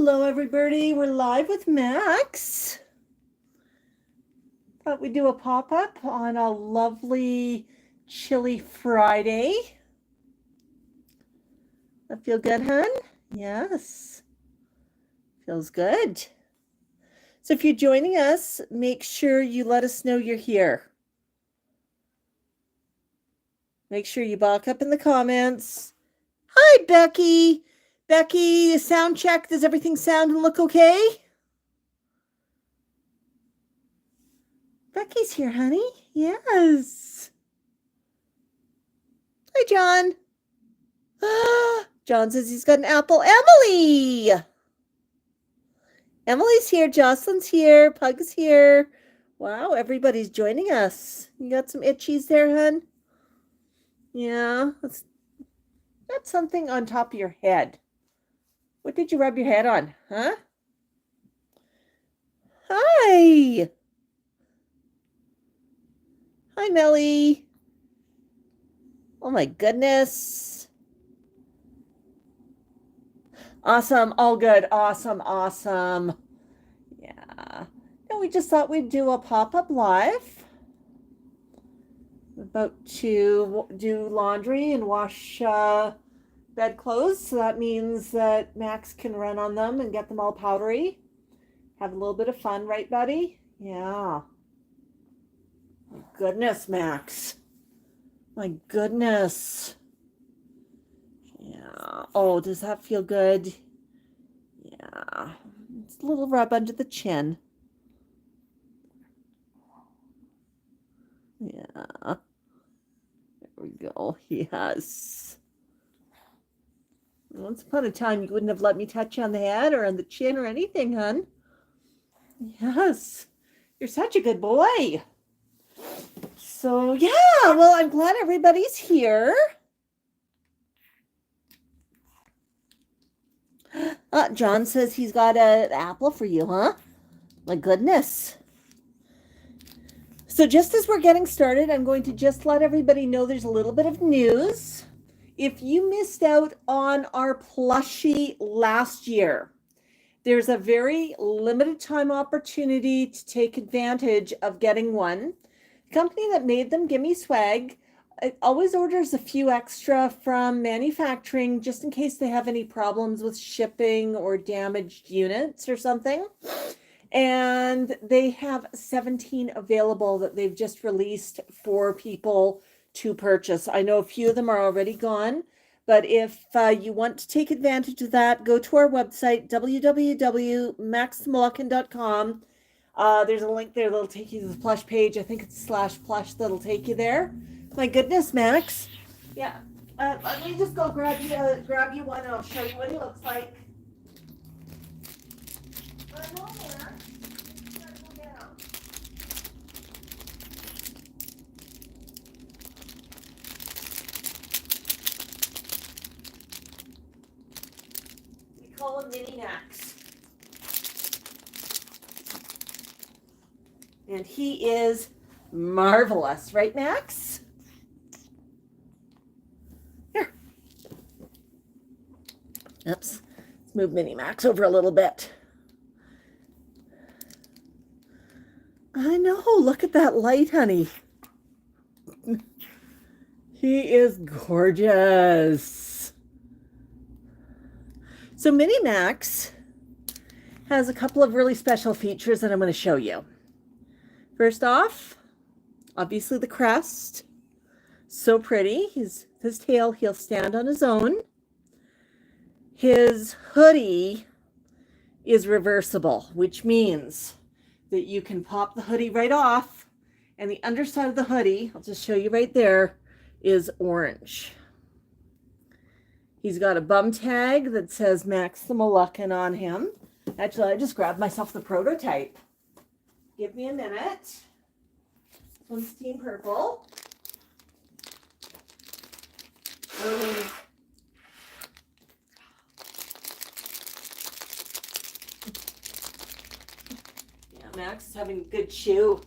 Hello, everybody. We're live with Max. Thought we'd do a pop-up on a lovely, chilly Friday. That feel good, hun? Yes. Feels good. So if you're joining us, make sure you let us know you're here. Make sure you balk up in the comments. Hi, Becky. Becky, sound check. Does everything sound and look okay? Becky's here, honey. Yes. Hi, John. John says he's got an apple. Emily. Emily's here. Jocelyn's here. Pug's here. Wow, everybody's joining us. You got some itchies there, hun? Yeah. That's something on top of your head. What did you rub your head on, huh? Hi. Hi, Melly. Oh, my goodness. Awesome. All good. Awesome. Awesome. Yeah. No, we just thought we'd do a pop-up live. We're about to do laundry and wash bedclothes. So that means that Max can run on them and get them all powdery. Have a little bit of fun, right, buddy? Yeah. My goodness, Max. My goodness. Yeah. Oh, does that feel good? Yeah. It's a little rub under the chin. Yeah. There we go. Yes. Once upon a time, you wouldn't have let me touch you on the head or on the chin or anything, hun. Yes. You're such a good boy. So, yeah. Well, I'm glad everybody's here. John says he's got an apple for you, huh? My goodness. So just as we're getting started, I'm going to just let everybody know there's a little bit of news. If you missed out on our plushie last year, there's a very limited time opportunity to take advantage of getting one. The company that made them, Gimme Swag, it always orders a few extra from manufacturing just in case they have any problems with shipping or damaged units or something. And they have 17 available that they've just released for people to purchase. I know a few of them are already gone, but if you want to take advantage of that, go to our website, www.maxmoluccan.com. There's a link there that'll take you to the plush page. I think it's /plush that'll take you there. My goodness, Max. Yeah. Let me just go grab you one and I'll show you what he looks like. I'm on there. We call him Mini Max. And he is marvelous, right, Max? Oops, let's move Mini Max over a little bit. I know, look at that light, honey. He is gorgeous. So Mini Max has a couple of really special features that I'm going to show you. First off, obviously the crest. So pretty. His tail, he'll stand on his own. His hoodie is reversible, which means that you can pop the hoodie right off, and the underside of the hoodie, I'll just show you right there, is orange. He's got a bum tag that says Max the Moluccan on him. Actually, I just grabbed myself the prototype. Give me a minute. This one's Team Purple. Max is having a good chew.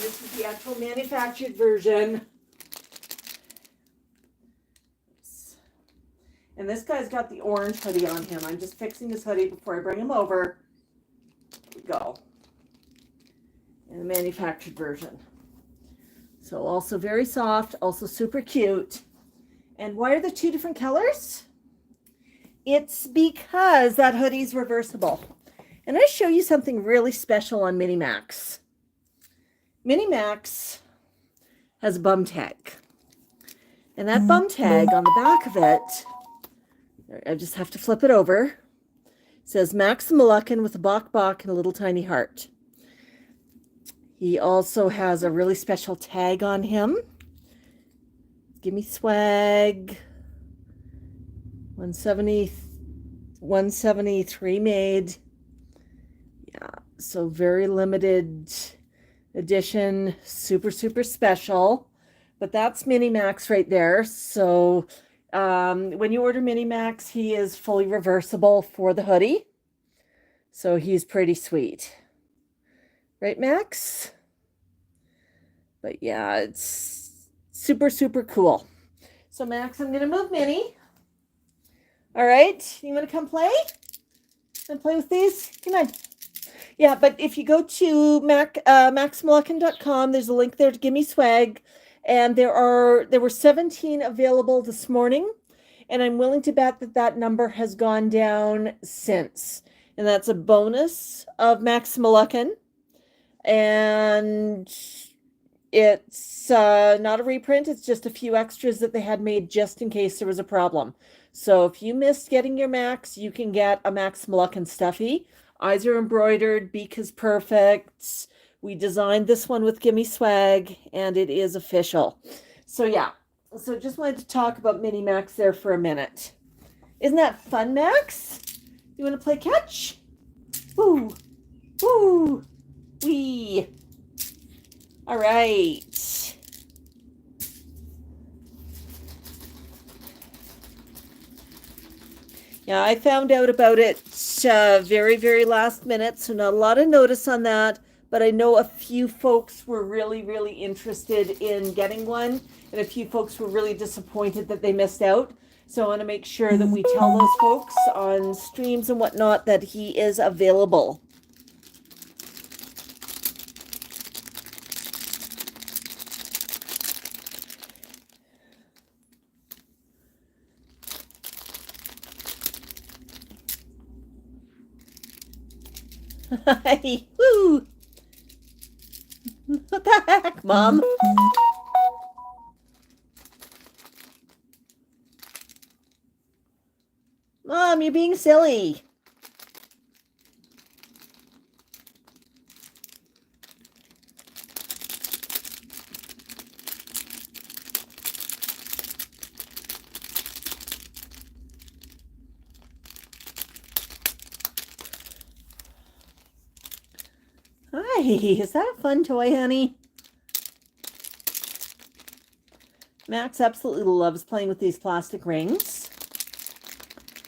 this is the actual manufactured version. And this guy's got the orange hoodie on him. I'm just fixing his hoodie before I bring him over. There we go. In the manufactured version. So also very soft, also super cute. And why are there two different colors? It's because that hoodie's reversible. And I show you something really special on Mini Max. Mini Max has a bum tag. And that bum tag on the back of it, I just have to flip it over. It says Max Moluccan with a bok bok and a little tiny heart. He also has a really special tag on him. Gimme swag. 173 made. Yeah, so very limited edition, super, super special. But that's Mini Max right there. So when you order Mini Max, he is fully reversible for the hoodie. So he's pretty sweet. Right, Max? But yeah, it's super, super cool. So Max, I'm going to move Minnie. All right, you want to come play? And play with these? Come on. Yeah, but if you go to maxmoluccan.com, there's a link there to Gimme Swag. And there were 17 available this morning. And I'm willing to bet that that number has gone down since. And that's a bonus of Max Moluccan. And it's not a reprint. It's just a few extras that they had made just in case there was a problem. So if you missed getting your Max, you can get a Max Moluccan stuffy. Eyes are embroidered. Beak is perfect. We designed this one with Gimme Swag, and it is official. So yeah. So just wanted to talk about Mini Max there for a minute. Isn't that fun, Max? You want to play catch? Woo! Woo! Wee! All right. Yeah, I found out about it very, very last minute, so not a lot of notice on that, but I know a few folks were really, really interested in getting one, and a few folks were really disappointed that they missed out. So I want to make sure that we tell those folks on streams and whatnot that he is available. Woo! What the heck, Mom? Mom, you're being silly. Hi, is that a fun toy, honey? Max absolutely loves playing with these plastic rings.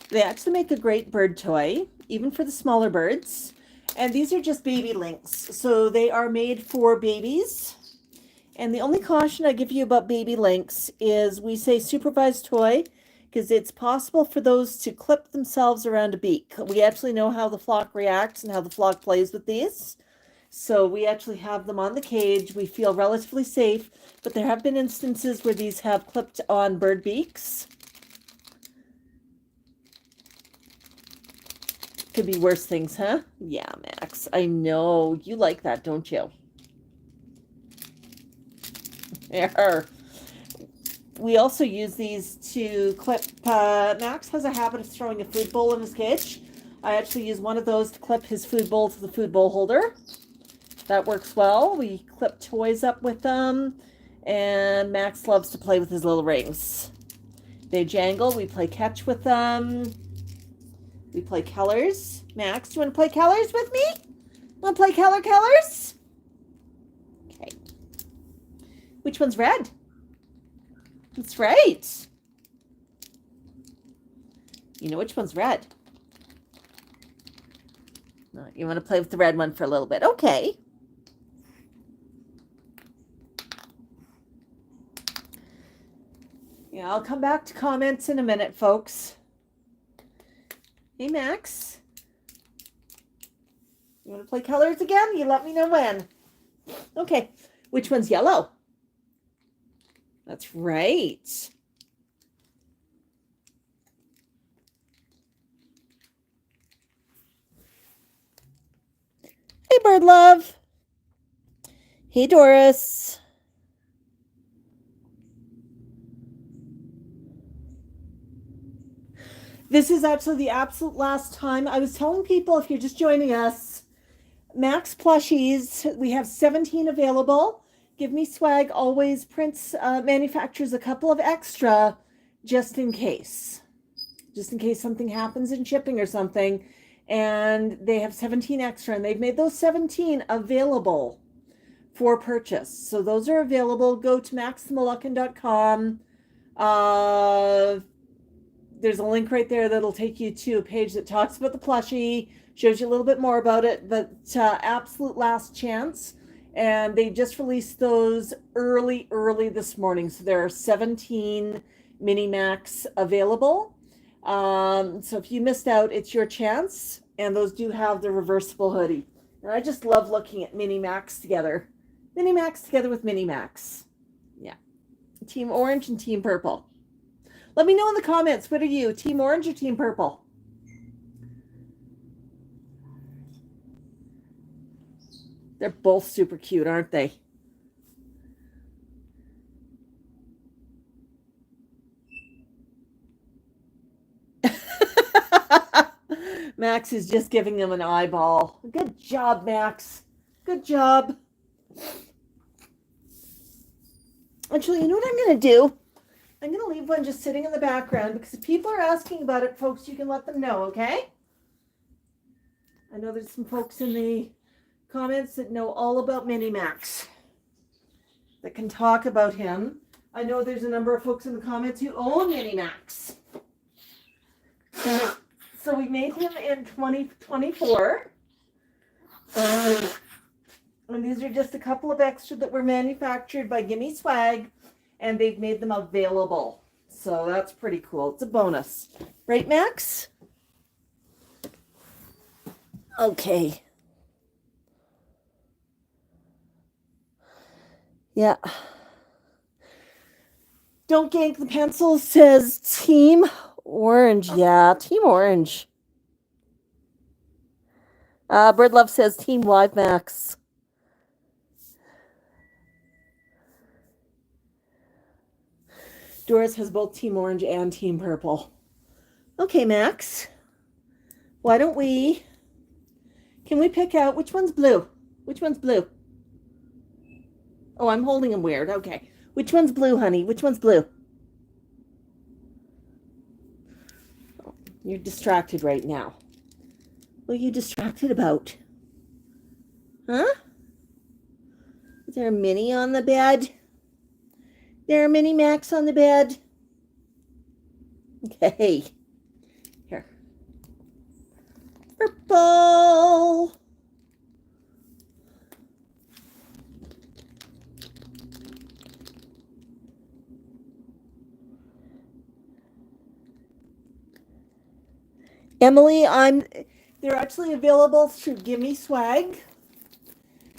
They actually make a great bird toy, even for the smaller birds. And these are just baby links. So they are made for babies. And the only caution I give you about baby links is we say supervised toy because it's possible for those to clip themselves around a beak. We actually know how the flock reacts and how the flock plays with these. So we actually have them on the cage. We feel relatively safe, but there have been instances where these have clipped on bird beaks. Could be worse things, huh? Yeah, Max, I know. You like that, don't you? There. We also use these to clip. Max has a habit of throwing a food bowl in his cage. I actually use one of those to clip his food bowl to the food bowl holder. That works well. We clip toys up with them, and Max loves to play with his little rings. They jangle. We play catch with them. We play colors. Max, do you want to play colors with me? Want to play colors? Okay. Which one's red? That's right. You know which one's red. You want to play with the red one for a little bit. Okay. Yeah, I'll come back to comments in a minute, folks. Hey, Max. You want to play colors again? You let me know when. Okay. Which one's yellow? That's right. Hey, Bird Love. Hey, Doris. This is actually the absolute last time. I was telling people, if you're just joining us, Max plushies, we have 17 available. Give Me Swag always manufactures a couple of extra just in case something happens in shipping or something. And they have 17 extra, and they've made those 17 available for purchase. So those are available. Go to maxmoluccan.com. There's a link right there that'll take you to a page that talks about the plushie, shows you a little bit more about it, but absolute last chance. And they just released those early this morning. So there are 17 Mini Max available. So if you missed out, it's your chance. And those do have the reversible hoodie. And I just love looking at Mini Max together. Mini Max together with Mini Max. Yeah. Team Orange and Team Purple. Let me know in the comments, what are you, Team Orange or Team Purple? They're both super cute, aren't they? Max is just giving them an eyeball. Good job, Max. Good job. Actually, you know what I'm going to do? I'm going to leave one just sitting in the background because if people are asking about it, folks, you can let them know, okay? I know there's some folks in the comments that know all about Mini Max that can talk about him. I know there's a number of folks in the comments who own Mini Max. So we made him in 2024. And these are just a couple of extra that were manufactured by Gimme Swag, and they've made them available. So that's pretty cool. It's a bonus. Right, Max? Okay. Yeah. Don't gank the pencil, says Team Orange. Yeah, Team Orange. Bird Love says Team Live Max. Doris has both Team Orange and Team Purple. Okay, Max. Why don't we... Can we pick out... Which one's blue? Which one's blue? Oh, I'm holding him weird. Okay. Which one's blue, honey? Which one's blue? Oh, you're distracted right now. What are you distracted about? Huh? Is there a Mini on the bed? There a Mini Max on the bed? Okay. Here. Purple. Emily, they're actually available through Gimme Swag.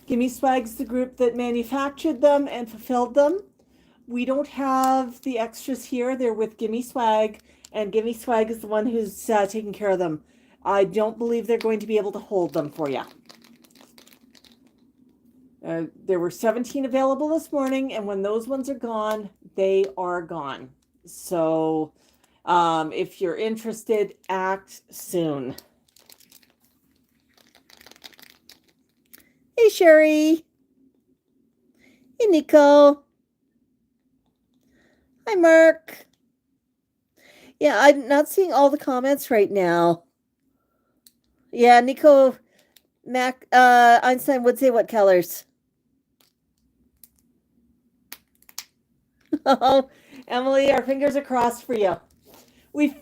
Gimme Swag's the group that manufactured them and fulfilled them. We don't have the extras here. They're with Gimme Swag, and Gimme Swag is the one who's taking care of them. I don't believe they're going to be able to hold them for you. There were 17 available this morning, and when those ones are gone, they are gone. So if you're interested, act soon. Hey, Sherry. Hey, Nico. Hi, Mark. Yeah, I'm not seeing all the comments right now. Yeah, Nico, Einstein would say what colors? Oh, Emily, our fingers are crossed for you. We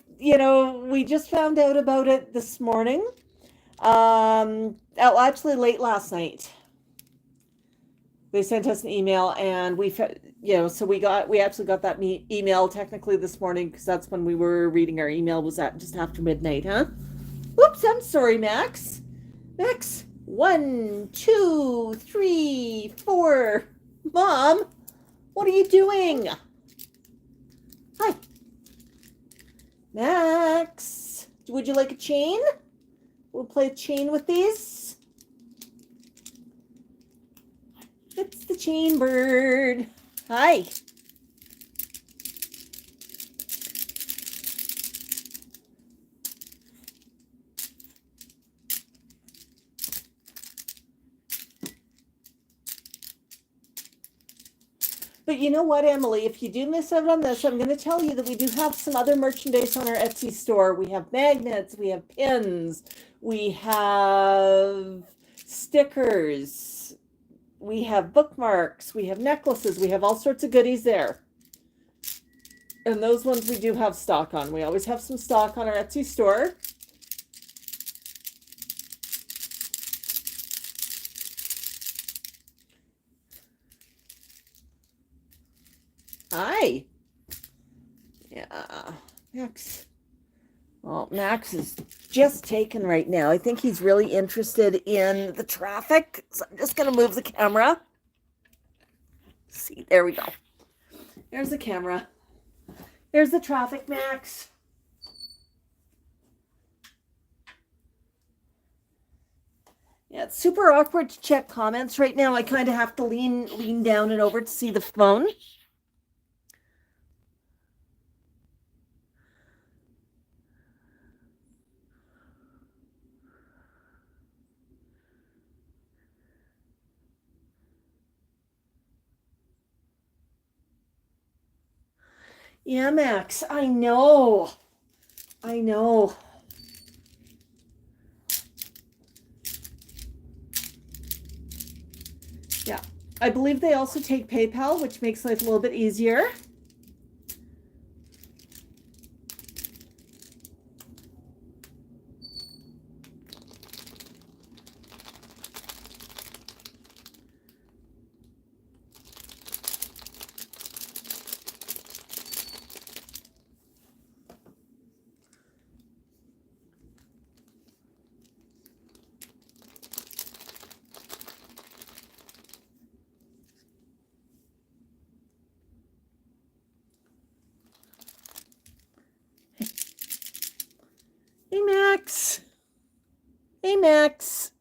just found out about it this morning. Actually late last night. They sent us an email, and so we actually got that email technically this morning, because that's when we were reading our email, was at just after midnight, huh? Whoops, I'm sorry, Max. Max, 1, 2, 3, 4. Mom, what are you doing? Hi. Max, would you like a chain? We'll play a chain with these. It's the chain bird. Hi. But you know what, Emily, if you do miss out on this, I'm going to tell you that we do have some other merchandise on our Etsy store. We have magnets, we have pins, we have stickers, we have bookmarks, we have necklaces, we have all sorts of goodies there. And those ones we do have stock on. We always have some stock on our Etsy store. Hi. Yeah, Max. Well, Max is just taken right now. I think he's really interested in the traffic. So I'm just going to move the camera. See, there we go. There's the camera. There's the traffic, Max. Yeah, it's super awkward to check comments right now. I kind of have to lean down and over to see the phone. Yeah, Max, I know. I know. Yeah, I believe they also take PayPal, which makes life a little bit easier. Hey, Max. Hey, Max.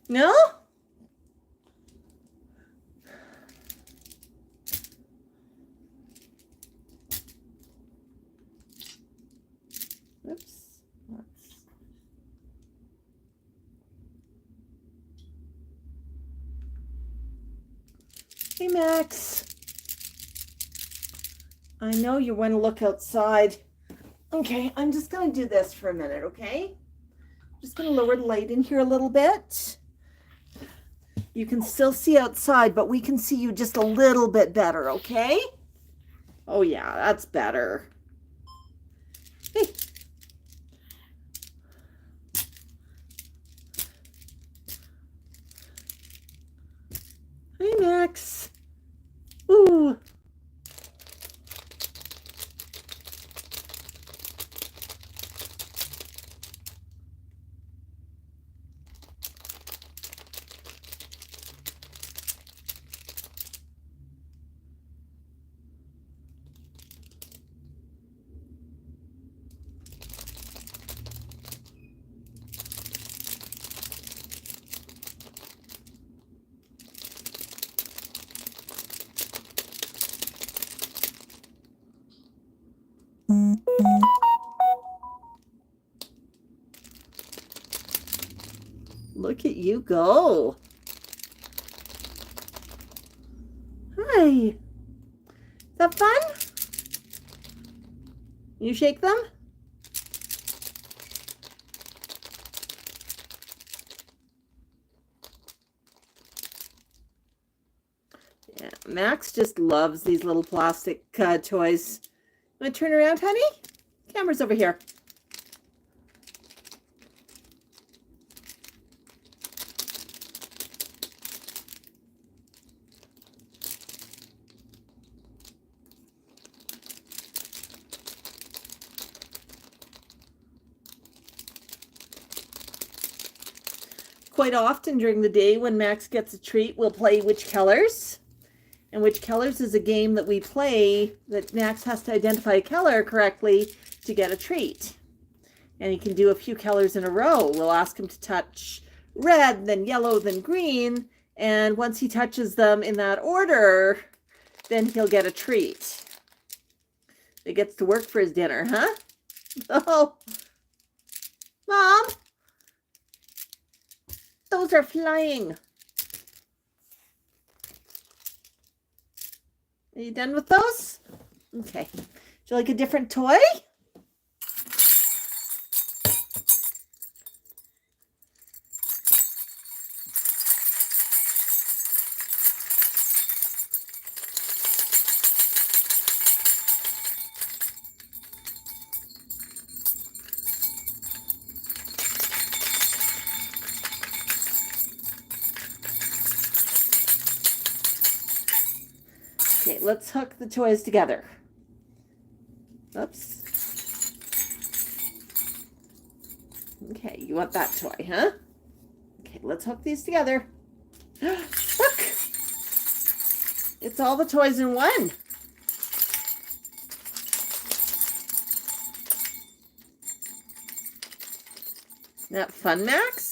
No? Oops. Hey, Max. I know you want to look outside. Okay, I'm just going to do this for a minute, okay? I'm just going to lower the light in here a little bit. You can still see outside, but we can see you just a little bit better, okay? Oh, yeah, that's better. Hey. Hey, Max. Ooh. Look at you go. Hi. Is that fun? You shake them? Yeah, Max just loves these little plastic toys. Want to turn around, honey? Camera's over here. Quite often during the day when Max gets a treat, we'll play Which Colors. And Which Colors is a game that we play that Max has to identify a color correctly to get a treat. And he can do a few colors in a row. We'll ask him to touch red, then yellow, then green. And once he touches them in that order, then he'll get a treat. He gets to work for his dinner, huh? Oh, Mom, those are flying. Are you done with those? Okay. Would you like a different toy? Okay, let's hook the toys together. Oops. Okay, you want that toy, huh? Okay, let's hook these together. Look! It's all the toys in one. Isn't that fun, Max?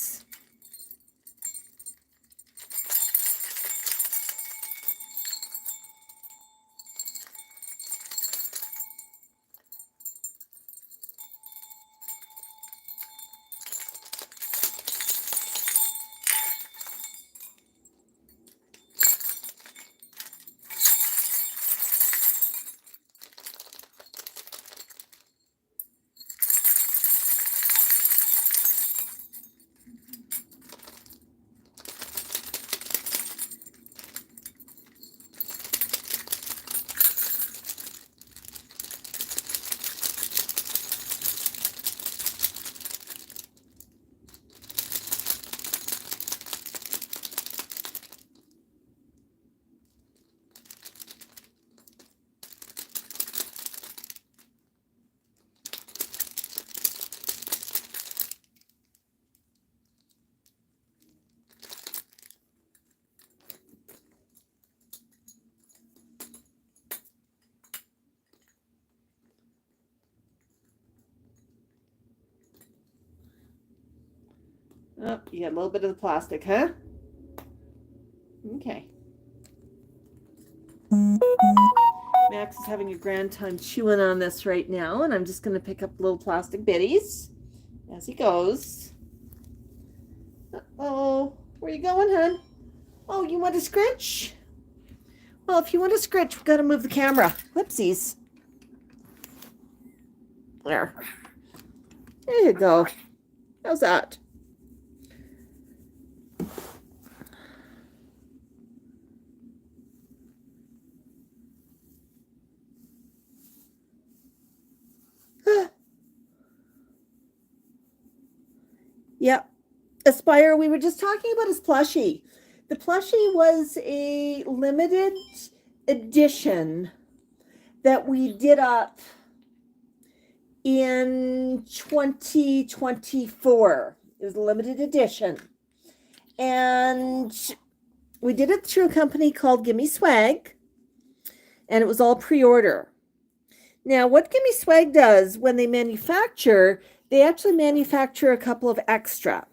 Oh, you got a little bit of the plastic, huh? Okay. Max is having a grand time chewing on this right now, and I'm just going to pick up little plastic bitties as he goes. Uh-oh. Where are you going, hon? Oh, you want a scritch? Well, if you want a scritch, we've got to move the camera. Whoopsies. There. There you go. How's that? Yep. Aspire, we were just talking about his plushie. The plushie was a limited edition that we did up in 2024. It was a limited edition. And we did it through a company called Gimme Swag. And it was all pre-order. Now, what Gimme Swag does when they manufacture, they actually manufacture a couple of extra.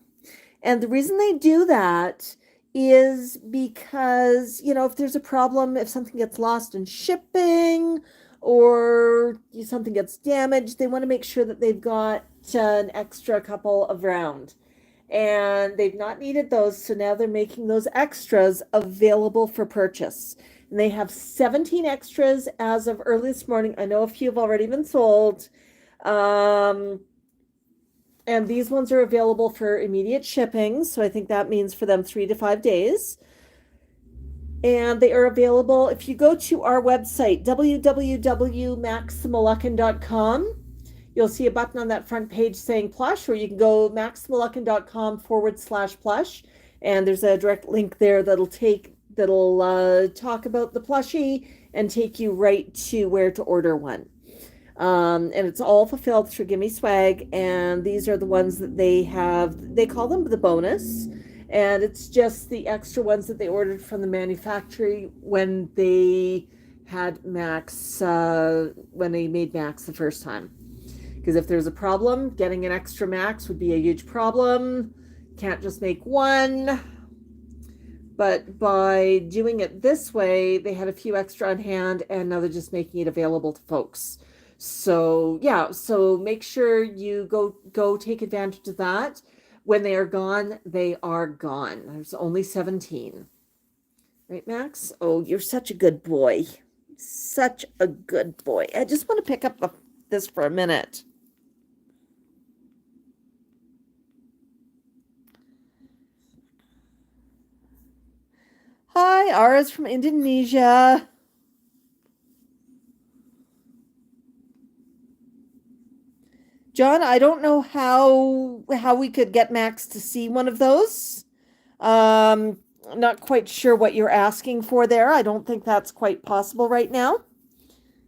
And the reason they do that is because, you know, if there's a problem, if something gets lost in shipping or something gets damaged, they want to make sure that they've got an extra couple of round. And they've not needed those, so now they're making those extras available for purchase. And they have 17 extras as of early this morning. I know a few have already been sold. And these ones are available for immediate shipping. So I think that means for them 3 to 5 days. And they are available if you go to our website, www.maxthemoluccan.com. You'll see a button on that front page saying plush, or you can go maxthemoluccan.com/plush. And there's a direct link there that'll talk about the plushie and take you right to where to order one. And it's all fulfilled through Gimme Swag, and these are the ones that they have. They call them the bonus, And it's just the extra ones that they ordered from the manufacturer when they had Max, when they made Max the first time. Because if there's a problem, getting an extra Max would be a huge problem. Can't just make one. But by doing it this way, they had a few extra on hand, and now they're just making it available to folks. So yeah, so make sure you go take advantage of that. When they are gone, they are gone. There's only 17. Right, Max? Oh, you're such a good boy. Such a good boy. I just want to pick up this for a minute. Hi, Ara's from Indonesia. John, I don't know how we could get Max to see one of those. Not quite sure what you're asking for there. I don't think that's quite possible right now.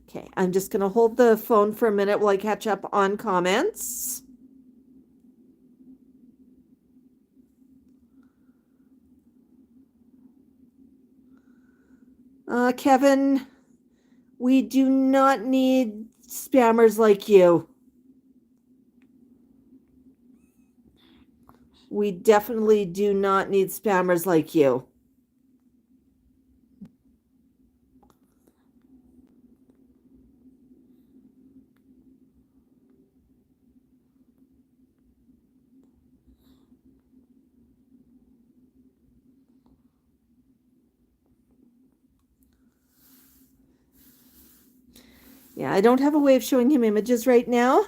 Okay, I'm just going to hold the phone for a minute while I catch up on comments. Kevin, we do not need spammers like you. We definitely do not need spammers like you. Yeah, I don't have a way of showing him images right now.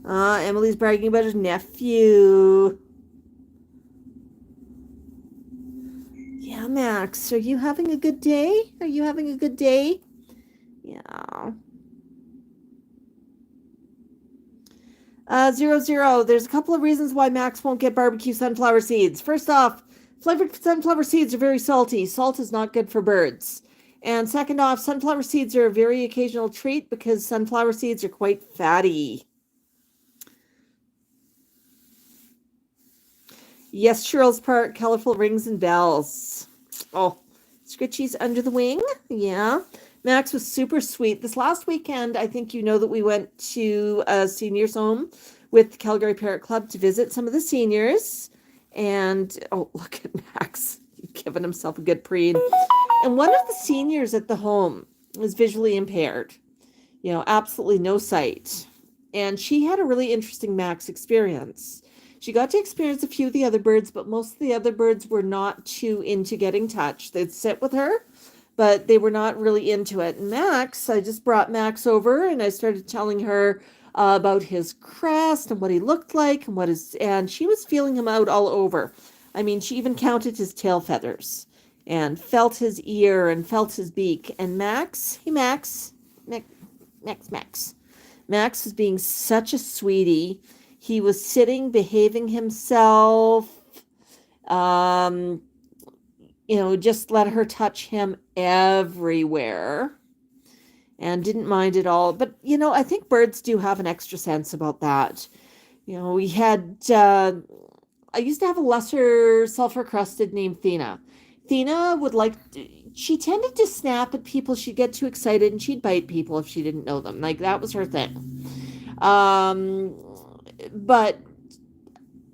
Emily's bragging about her nephew. Yeah, Max, are you having a good day? Are you having a good day? Yeah. 00, there's a couple of reasons why Max won't get barbecue sunflower seeds. First off, flavored sunflower seeds are very salty. Salt is not good for birds. And second off, sunflower seeds are a very occasional treat because sunflower seeds are quite fatty. Yes, Cheryl's part, colorful rings and bells. Oh, Scritchy's under the wing. Yeah. Max was super sweet. This last weekend, I think you know that we went to a seniors home with the Calgary Parrot Club to visit some of the seniors. And, oh, look at Max giving himself a good preen. And one of the seniors at the home was visually impaired, absolutely no sight. And she had a really interesting Max experience. She got to experience a few of the other birds, but most of the other birds were not too into getting touched. They'd sit with her, but they were not really into it. And Max, I just brought Max over and I started telling her about his crest and what he looked like and she was feeling him out all over. I mean, she even counted his tail feathers and felt his ear and felt his beak. And Max, Max was being such a sweetie. He was sitting, behaving himself, just let her touch him everywhere and didn't mind at all. But, I think birds do have an extra sense about that. We had, I used to have a lesser sulfur crested named Thena. Thena she tended to snap at people. She'd get too excited and she'd bite people if she didn't know them. Like, that was her thing. But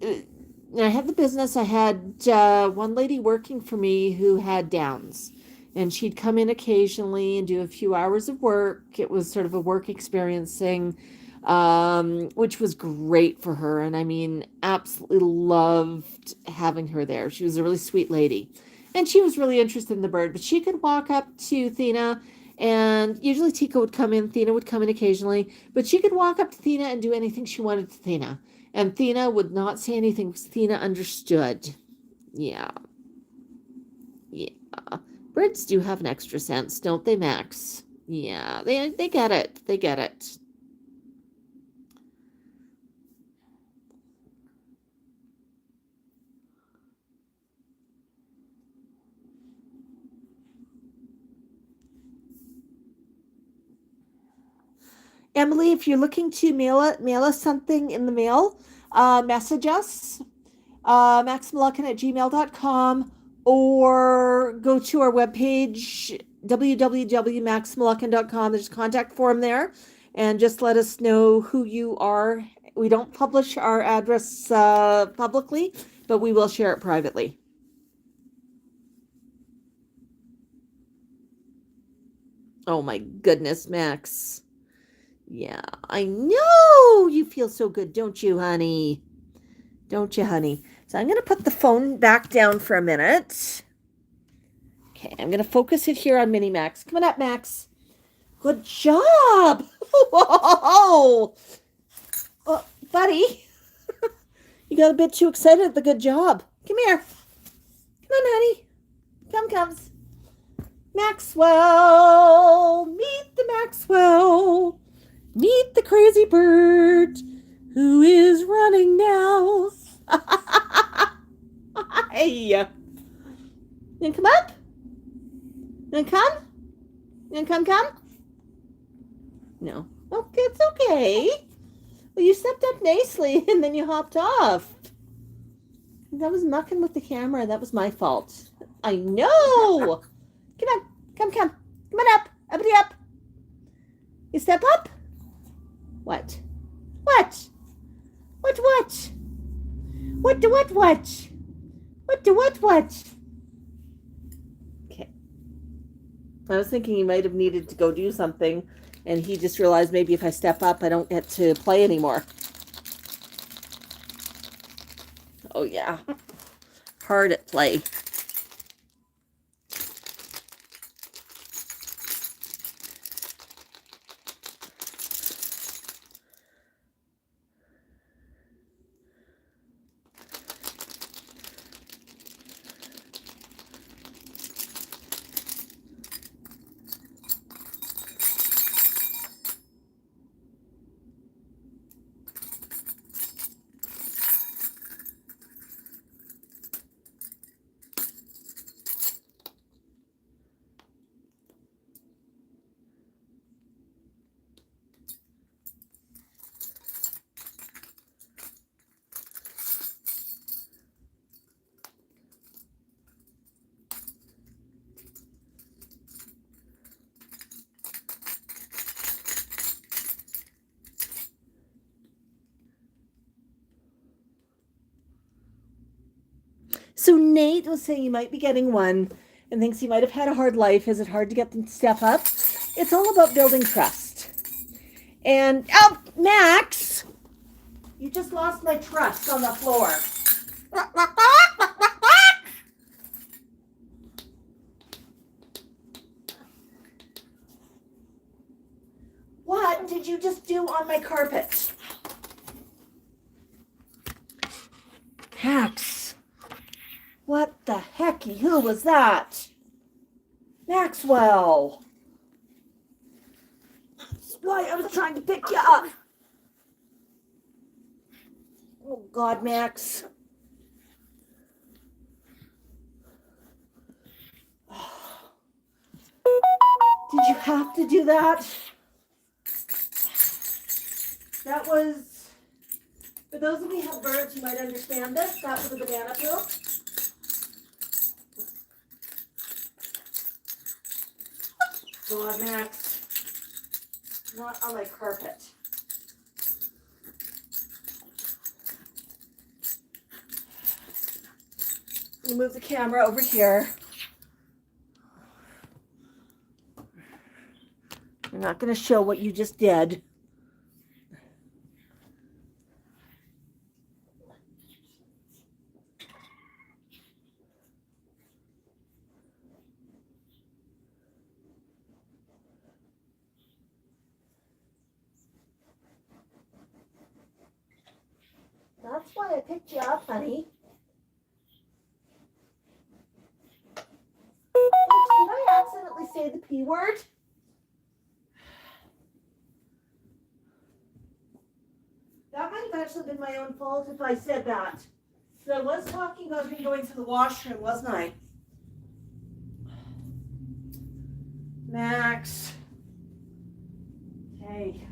I had the business. I had one lady working for me who had Downs, and she'd come in occasionally and do a few hours of work. It was sort of a work experience thing, which was great for her. And I mean, absolutely loved having her there. She was a really sweet lady, and she was really interested in the bird. But she could walk up to Thena, and usually Tika would come in. Thena would come in occasionally, but she could walk up to Thena and do anything she wanted to Thena. And Thena would not say anything because Thena understood. Yeah. Yeah. Birds do have an extra sense, don't they, Max? Yeah, they get it. They get it. Emily, if you're looking to mail us something in the mail, message us, maxmoluccan@gmail.com, or go to our webpage, www.maxmoluccan.com. There's a contact form there, and just let us know who you are. We don't publish our address publicly, but we will share it privately. Oh my goodness, Max. Yeah, I know you feel so good, don't you, honey? Don't you, honey? So I'm going to put the phone back down for a minute. Okay, I'm going to focus it here on Mini Max. Come on up, Max. Good job. Whoa. Oh, buddy, you got a bit too excited at the good job. Come here. Come on, honey. Comes. Maxwell. Meet the Maxwell. Meet the crazy bird who is running now. Hey. You gonna come up? You gonna come? No. Okay, it's okay. Well, you stepped up nicely and then you hopped off. That was mucking with the camera. That was my fault. I know. Come on. Come. Come on up. Uppity up. You step up? What? What? What? Okay. I was thinking he might have needed to go do something, and he just realized maybe if I step up, I don't get to play anymore. Oh, yeah. Hard at play. So Nate was saying you might be getting one and thinks he might have had a hard life. Is it hard to get them to step up? It's all about building trust. And, oh, Max, you just lost my trust on the floor. What did you just do on my carpet? Max, what the hecky? Who was that? Maxwell. That's why I was trying to pick you up. Oh, God, Max. Did you have to do that? That was, for those of you who have birds, you might understand this. That was a banana peel. God, Max. Not on my carpet. We'll move the camera over here. I'm not going to show what you just did. That's why I picked you up, honey. Did I accidentally say the P word? That might have actually been my own fault if I said that. So I was talking about him going to the washroom, wasn't I? Max. Hey.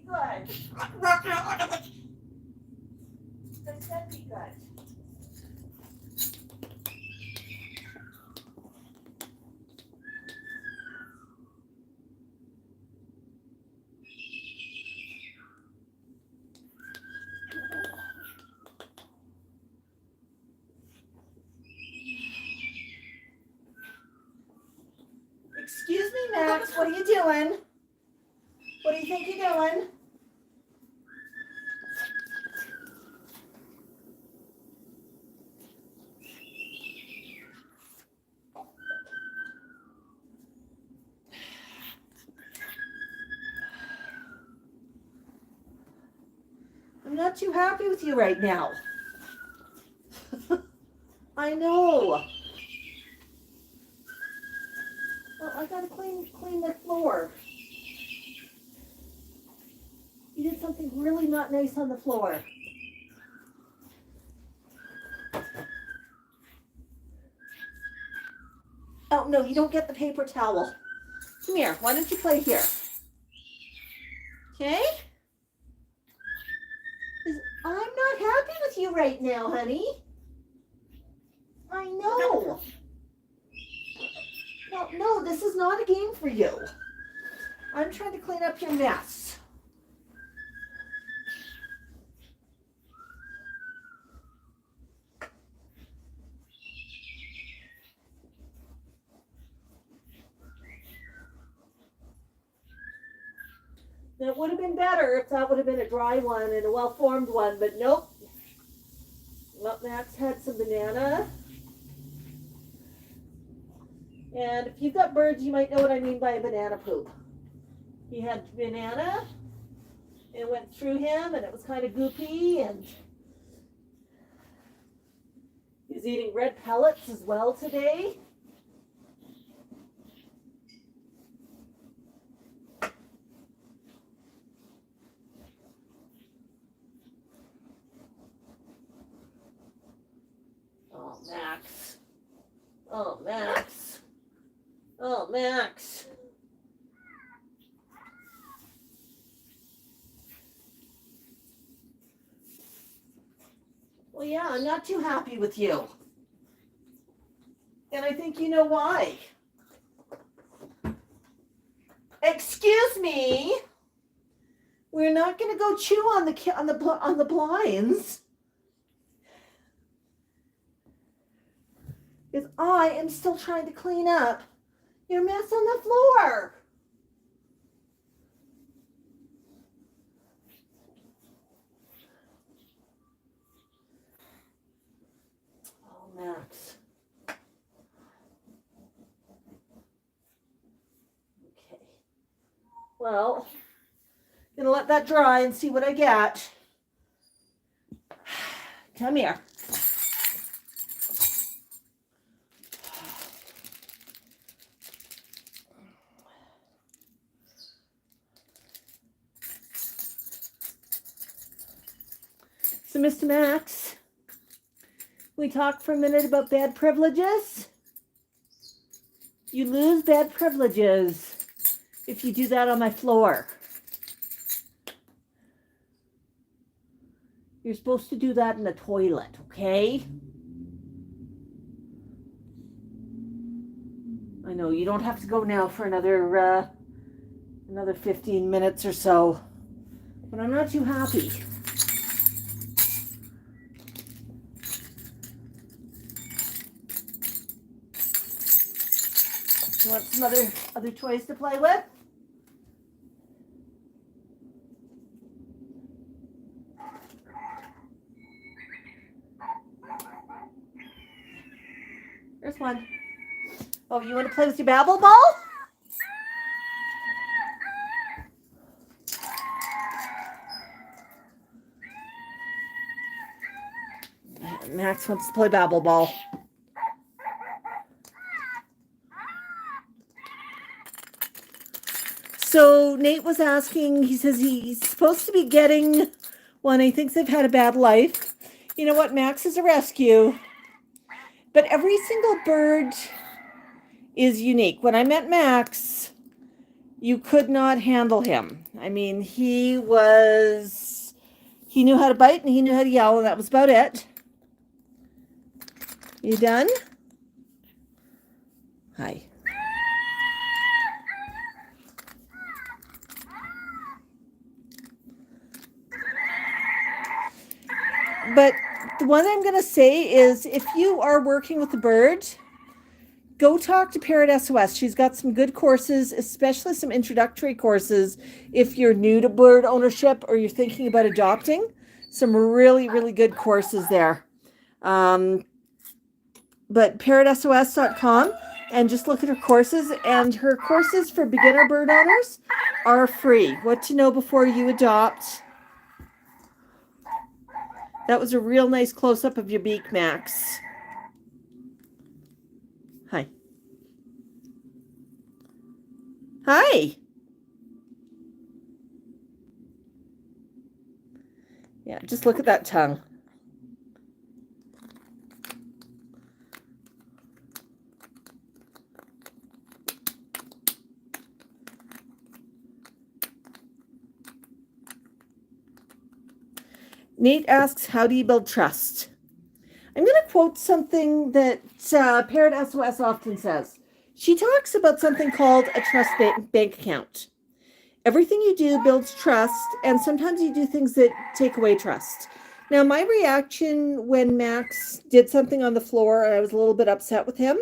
Good. They said be good. Excuse me, Max, what are you doing? What do you think you're doing? I'm not too happy with you right now. I know. Well, I gotta clean the floor. You did something really not nice on the floor. Oh, no, you don't get the paper towel. Come here. Why don't you play here? Okay? I'm not happy with you right now, honey. I know. No, this is not a game for you. I'm trying to clean up your mess. That would have been better if that would have been a dry one and a well-formed one, but nope. Well, Max had some banana. And if you've got birds, you might know what I mean by a banana poop. He had banana, it went through him, and it was kind of goopy, and he's eating red pellets as well today. Oh, Max. Oh, Max. Oh, Max. Well, yeah, I'm not too happy with you. And I think you know why. Excuse me. We're not going to go chew on the blinds. Because I am still trying to clean up your mess on the floor. Oh, Max. Okay. Well, I'm gonna let that dry and see what I get. Come here. So, Mr. Max, we talked for a minute about bad privileges. You lose bad privileges if you do that on my floor. You're supposed to do that in the toilet, okay? I know you don't have to go now for another 15 minutes or so, but I'm not too happy. You want some other toys to play with? There's one. Oh, you want to play with your babble ball? Max wants to play babble ball. So Nate was asking, he says he's supposed to be getting one. He thinks they've had a bad life. You know what? Max is a rescue. But every single bird is unique. When I met Max, You could not handle him. I mean, he knew how to bite and he knew how to yell, and that was about it. You done? Hi. But the one I'm going to say is, if you are working with a bird, go talk to Parrot SOS. She's got some good courses, especially some introductory courses if you're new to bird ownership or you're thinking about adopting. Some really, really good courses there. But parrotsos.com, and just look at her courses. And her courses for beginner bird owners are free. What to know before you adopt. That was a real nice close-up of your beak, Max. Hi. Hi. Yeah, just look at that tongue. Nate asks, how do you build trust? I'm going to quote something that Parrot SOS often says. She talks about something called a trust bank account. Everything you do builds trust, and sometimes you do things that take away trust. Now, my reaction when Max did something on the floor and I was a little bit upset with him,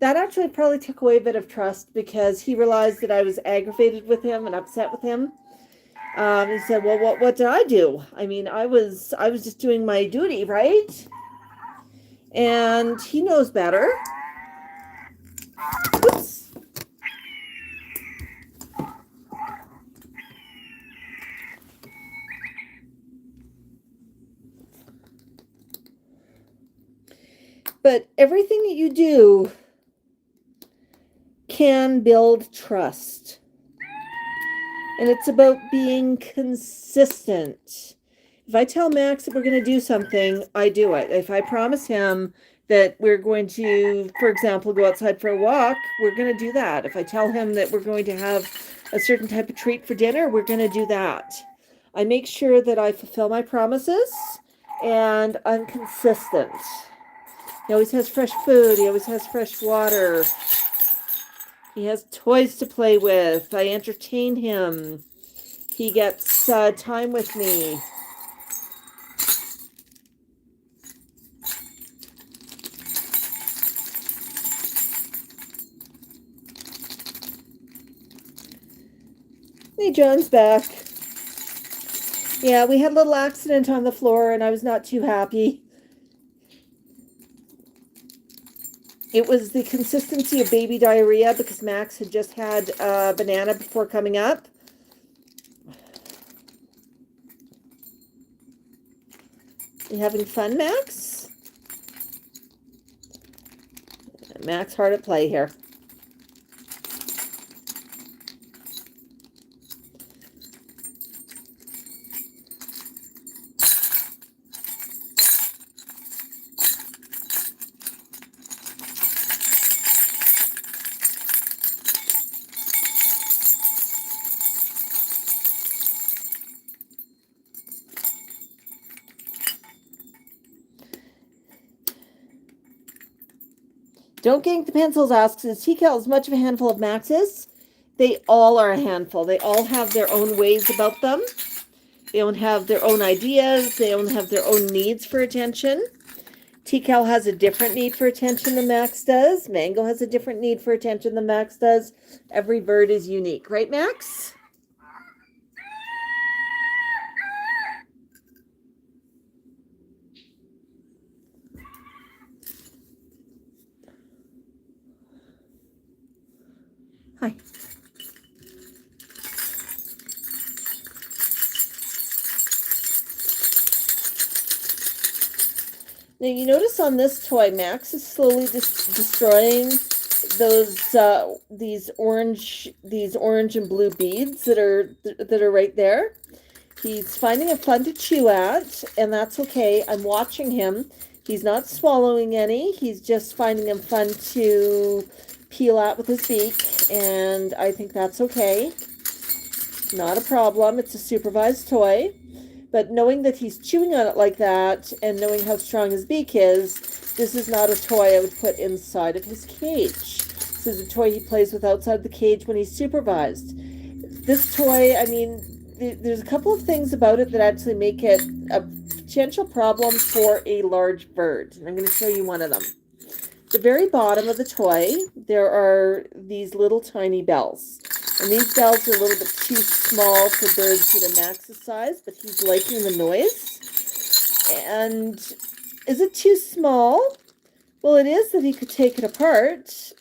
that actually probably took away a bit of trust, because he realized that I was aggravated with him and upset with him. He said, well, what did I do? I mean, I was just doing my duty, right? And he knows better. Oops. But everything that you do can build trust. And it's about being consistent. If I tell Max that we're going to do something, I do it. If I promise him that we're going to, for example, go outside for a walk, we're going to do that. If I tell him that we're going to have a certain type of treat for dinner, we're going to do that. I make sure that I fulfill my promises, and I'm consistent. He always has fresh food. He always has fresh water. He has toys to play with. I entertain him. He gets time with me. Hey, John's back. Yeah, we had a little accident on the floor, and I was not too happy. It was the consistency of baby diarrhea, because Max had just had a banana before coming up. You having fun, Max? Max hard at play here. Don't Gank the Pencils asks, is TCal as much of a handful of Max's? They all are a handful. They all have their own ways about them. They don't have their own ideas. They don't have their own needs for attention. TCal has a different need for attention than Max does. Mango has a different need for attention than Max does. Every bird is unique. Right, Max? Hi. Now you notice on this toy, Max is slowly destroying those these orange and blue beads that are right there. He's finding them fun to chew at, and that's okay. I'm watching him. He's not swallowing any. He's just finding them fun to peel out with his beak, and I think that's okay. Not a problem. It's a supervised toy. But knowing that he's chewing on it like that, and knowing how strong his beak is, this is not a toy I would put inside of his cage. This is a toy he plays with outside the cage when he's supervised. This toy, I mean, there's a couple of things about it that actually make it a potential problem for a large bird. And I'm going to show you one of them. The very bottom of the toy, there are these little tiny bells. And these bells are a little bit too small for birds that are Max's size, but he's liking the noise. And is it too small? Well, it is that he could take it apart.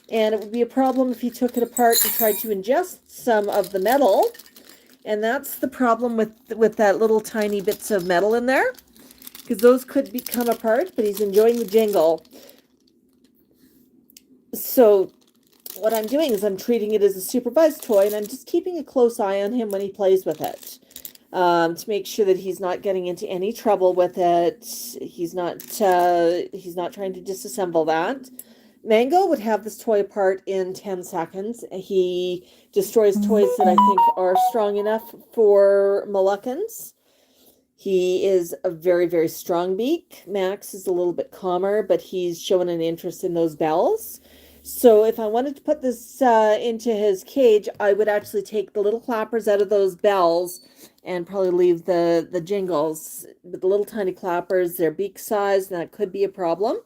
And it would be a problem if he took it apart and tried to ingest some of the metal. And that's the problem with that little tiny bits of metal in there. Because those could come apart, but he's enjoying the jingle. So what I'm doing is I'm treating it as a supervised toy, and I'm just keeping a close eye on him when he plays with it, to make sure that he's not getting into any trouble with it. He's not trying to disassemble that. Mango would have this toy apart in 10 seconds. He destroys toys that I think are strong enough for Moluccans. He is a very, very strong beak. Max is a little bit calmer, but he's showing an interest in those bells. So if I wanted to put this into his cage, I would actually take the little clappers out of those bells and probably leave the jingles. But the little tiny clappers, they're beak size, and that could be a problem.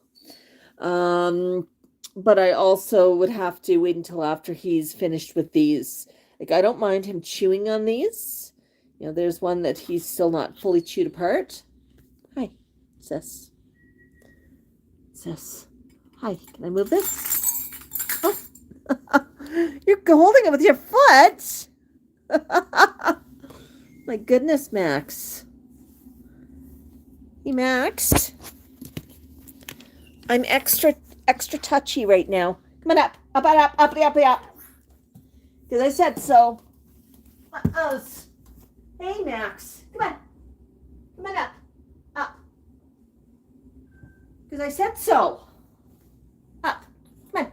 But I also would have to wait until after he's finished with these. Like, I don't mind him chewing on these. You know, there's one that he's still not fully chewed apart. Hi, sis. Sis. Hi, can I move this? Oh. You're holding it with your foot. My goodness, Max. Hey, Max. I'm extra touchy right now. Come on up. Up. Because I said so. Hey, Max. Come on up. Up. Because I said so. Up. Come on.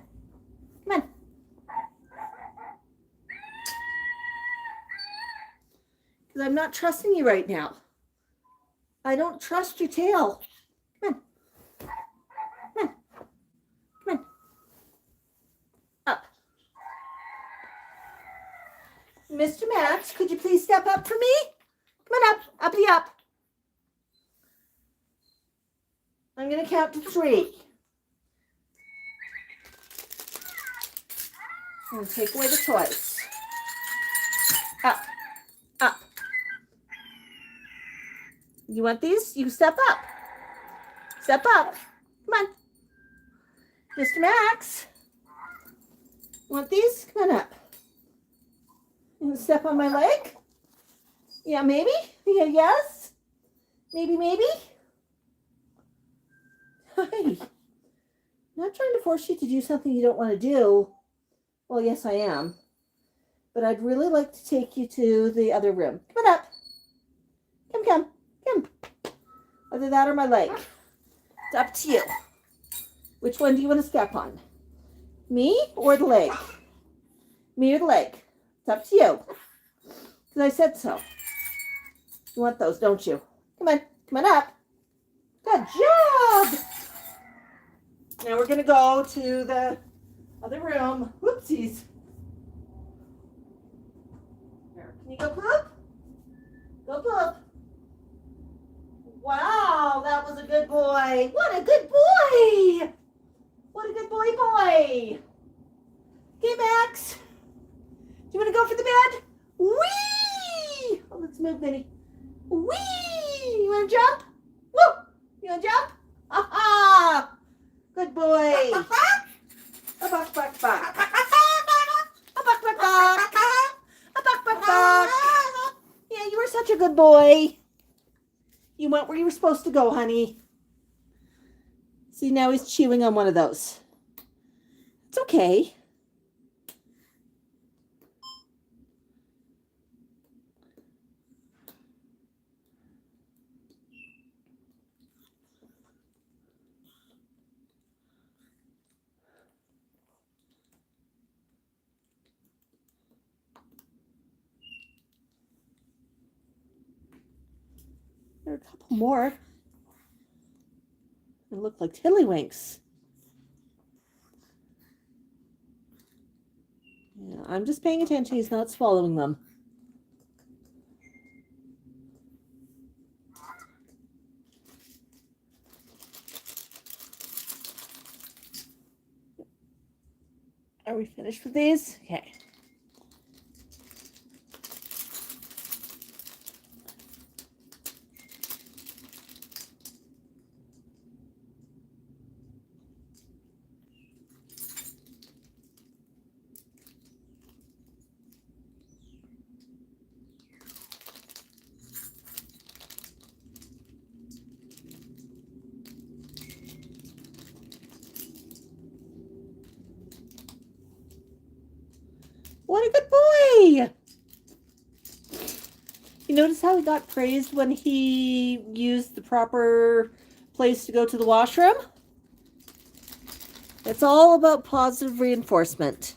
Because I'm not trusting you right now. I don't trust your tail. Come on. Up. Mr. Max, could you please step up for me? Come on up. Up. I'm going to count to 3. I'm going to take away the toys. Up. You want these? You step up. Come on. Mr. Max. You want these? Come on up. You want to step on my leg? Yeah, maybe? Yeah, yes? Maybe? Hi. I'm not trying to force you to do something you don't want to do. Well, yes, I am. But I'd really like to take you to the other room. Come on up. Come. Either that or my leg. It's up to you. Which one do you want to step on? Me or the leg? Me or the leg? It's up to you. Because I said so. You want those, don't you? Come on up. Good job. Now we're going to go to the other room. Whoopsies. Here, can you go poop? Go poop. Wow, that was a good boy. What a good boy. What a good boy. Okay, Max. Do you want to go for the bed? Whee! Oh, let's move, Minnie. Whee! You want to jump? Woo! You want to jump? Aha! Good boy. A buck. A buck. Yeah, you were such a good boy. You went where you were supposed to go, honey. See, now he's chewing on one of those. It's okay. There are a couple more. They look like tiddlywinks. Yeah, I'm just paying attention. He's not swallowing them. Are we finished with these? Okay. What a good boy! You notice how he got praised when he used the proper place to go to the washroom? It's all about positive reinforcement.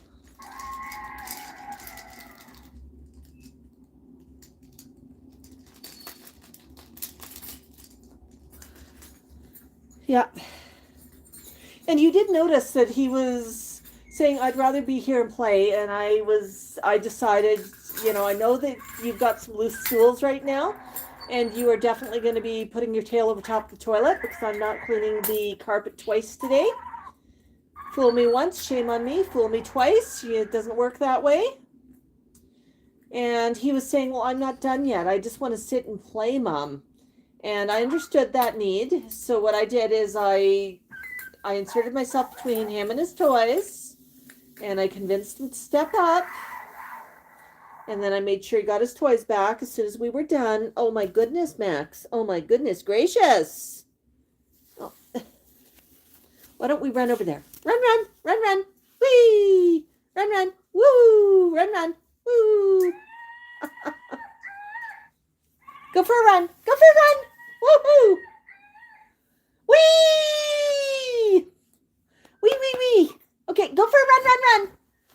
Yeah. And you did notice that he was saying, I'd rather be here and play. And I decided, you know, I know that you've got some loose stools right now, and you are definitely going to be putting your tail over top of the toilet because I'm not cleaning the carpet twice today. Fool me once, shame on me. Fool me twice, it doesn't work that way. And he was saying, well, I'm not done yet. I just want to sit and play, Mom. And I understood that need. So what I did is I inserted myself between him and his toys, and I convinced him to step up. And then I made sure he got his toys back as soon as we were done. Oh my goodness, Max. Oh my goodness gracious. Oh. Why don't we run over there? Run, run, run, run. Whee! Run, run. Woo! Run, run. Woo! Go for a run. Go for a run. Woohoo! Whee! Wee, wee, wee. Okay, go for a run, run, run.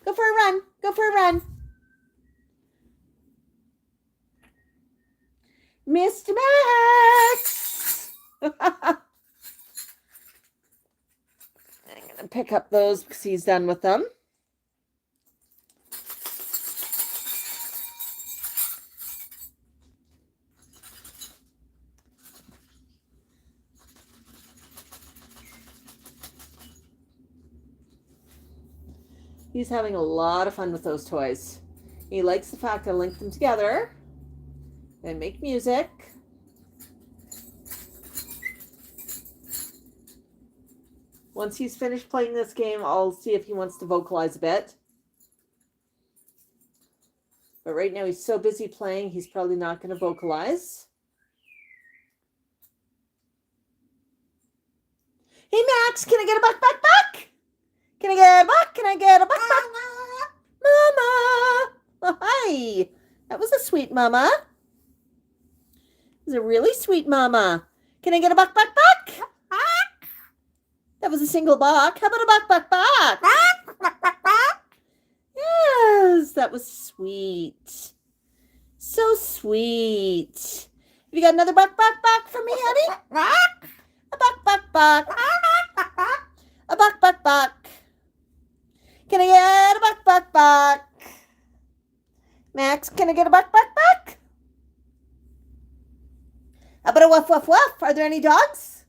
Go for a run. Go for a run. Mr. Max! I'm going to pick up those because he's done with them. He's having a lot of fun with those toys. He likes the fact I link them together and make music. Once he's finished playing this game, I'll see if he wants to vocalize a bit. But right now he's so busy playing, he's probably not going to vocalize. Hey Max, can I get a buck, buck, buck? Can I get a buck? Can I get a buck, buck? Mama! Oh, hi! That was a sweet mama. It was a really sweet mama. Can I get a buck, buck, buck? That was a single buck. How about a buck, buck, buck? Yes, that was sweet. So sweet. Have you got another buck, buck, buck for me, honey? A buck, buck, buck. A buck, buck, buck. Can I get a buck, buck, buck? Max, can I get a buck, buck, buck? How about a woof, woof, woof? Are there any dogs?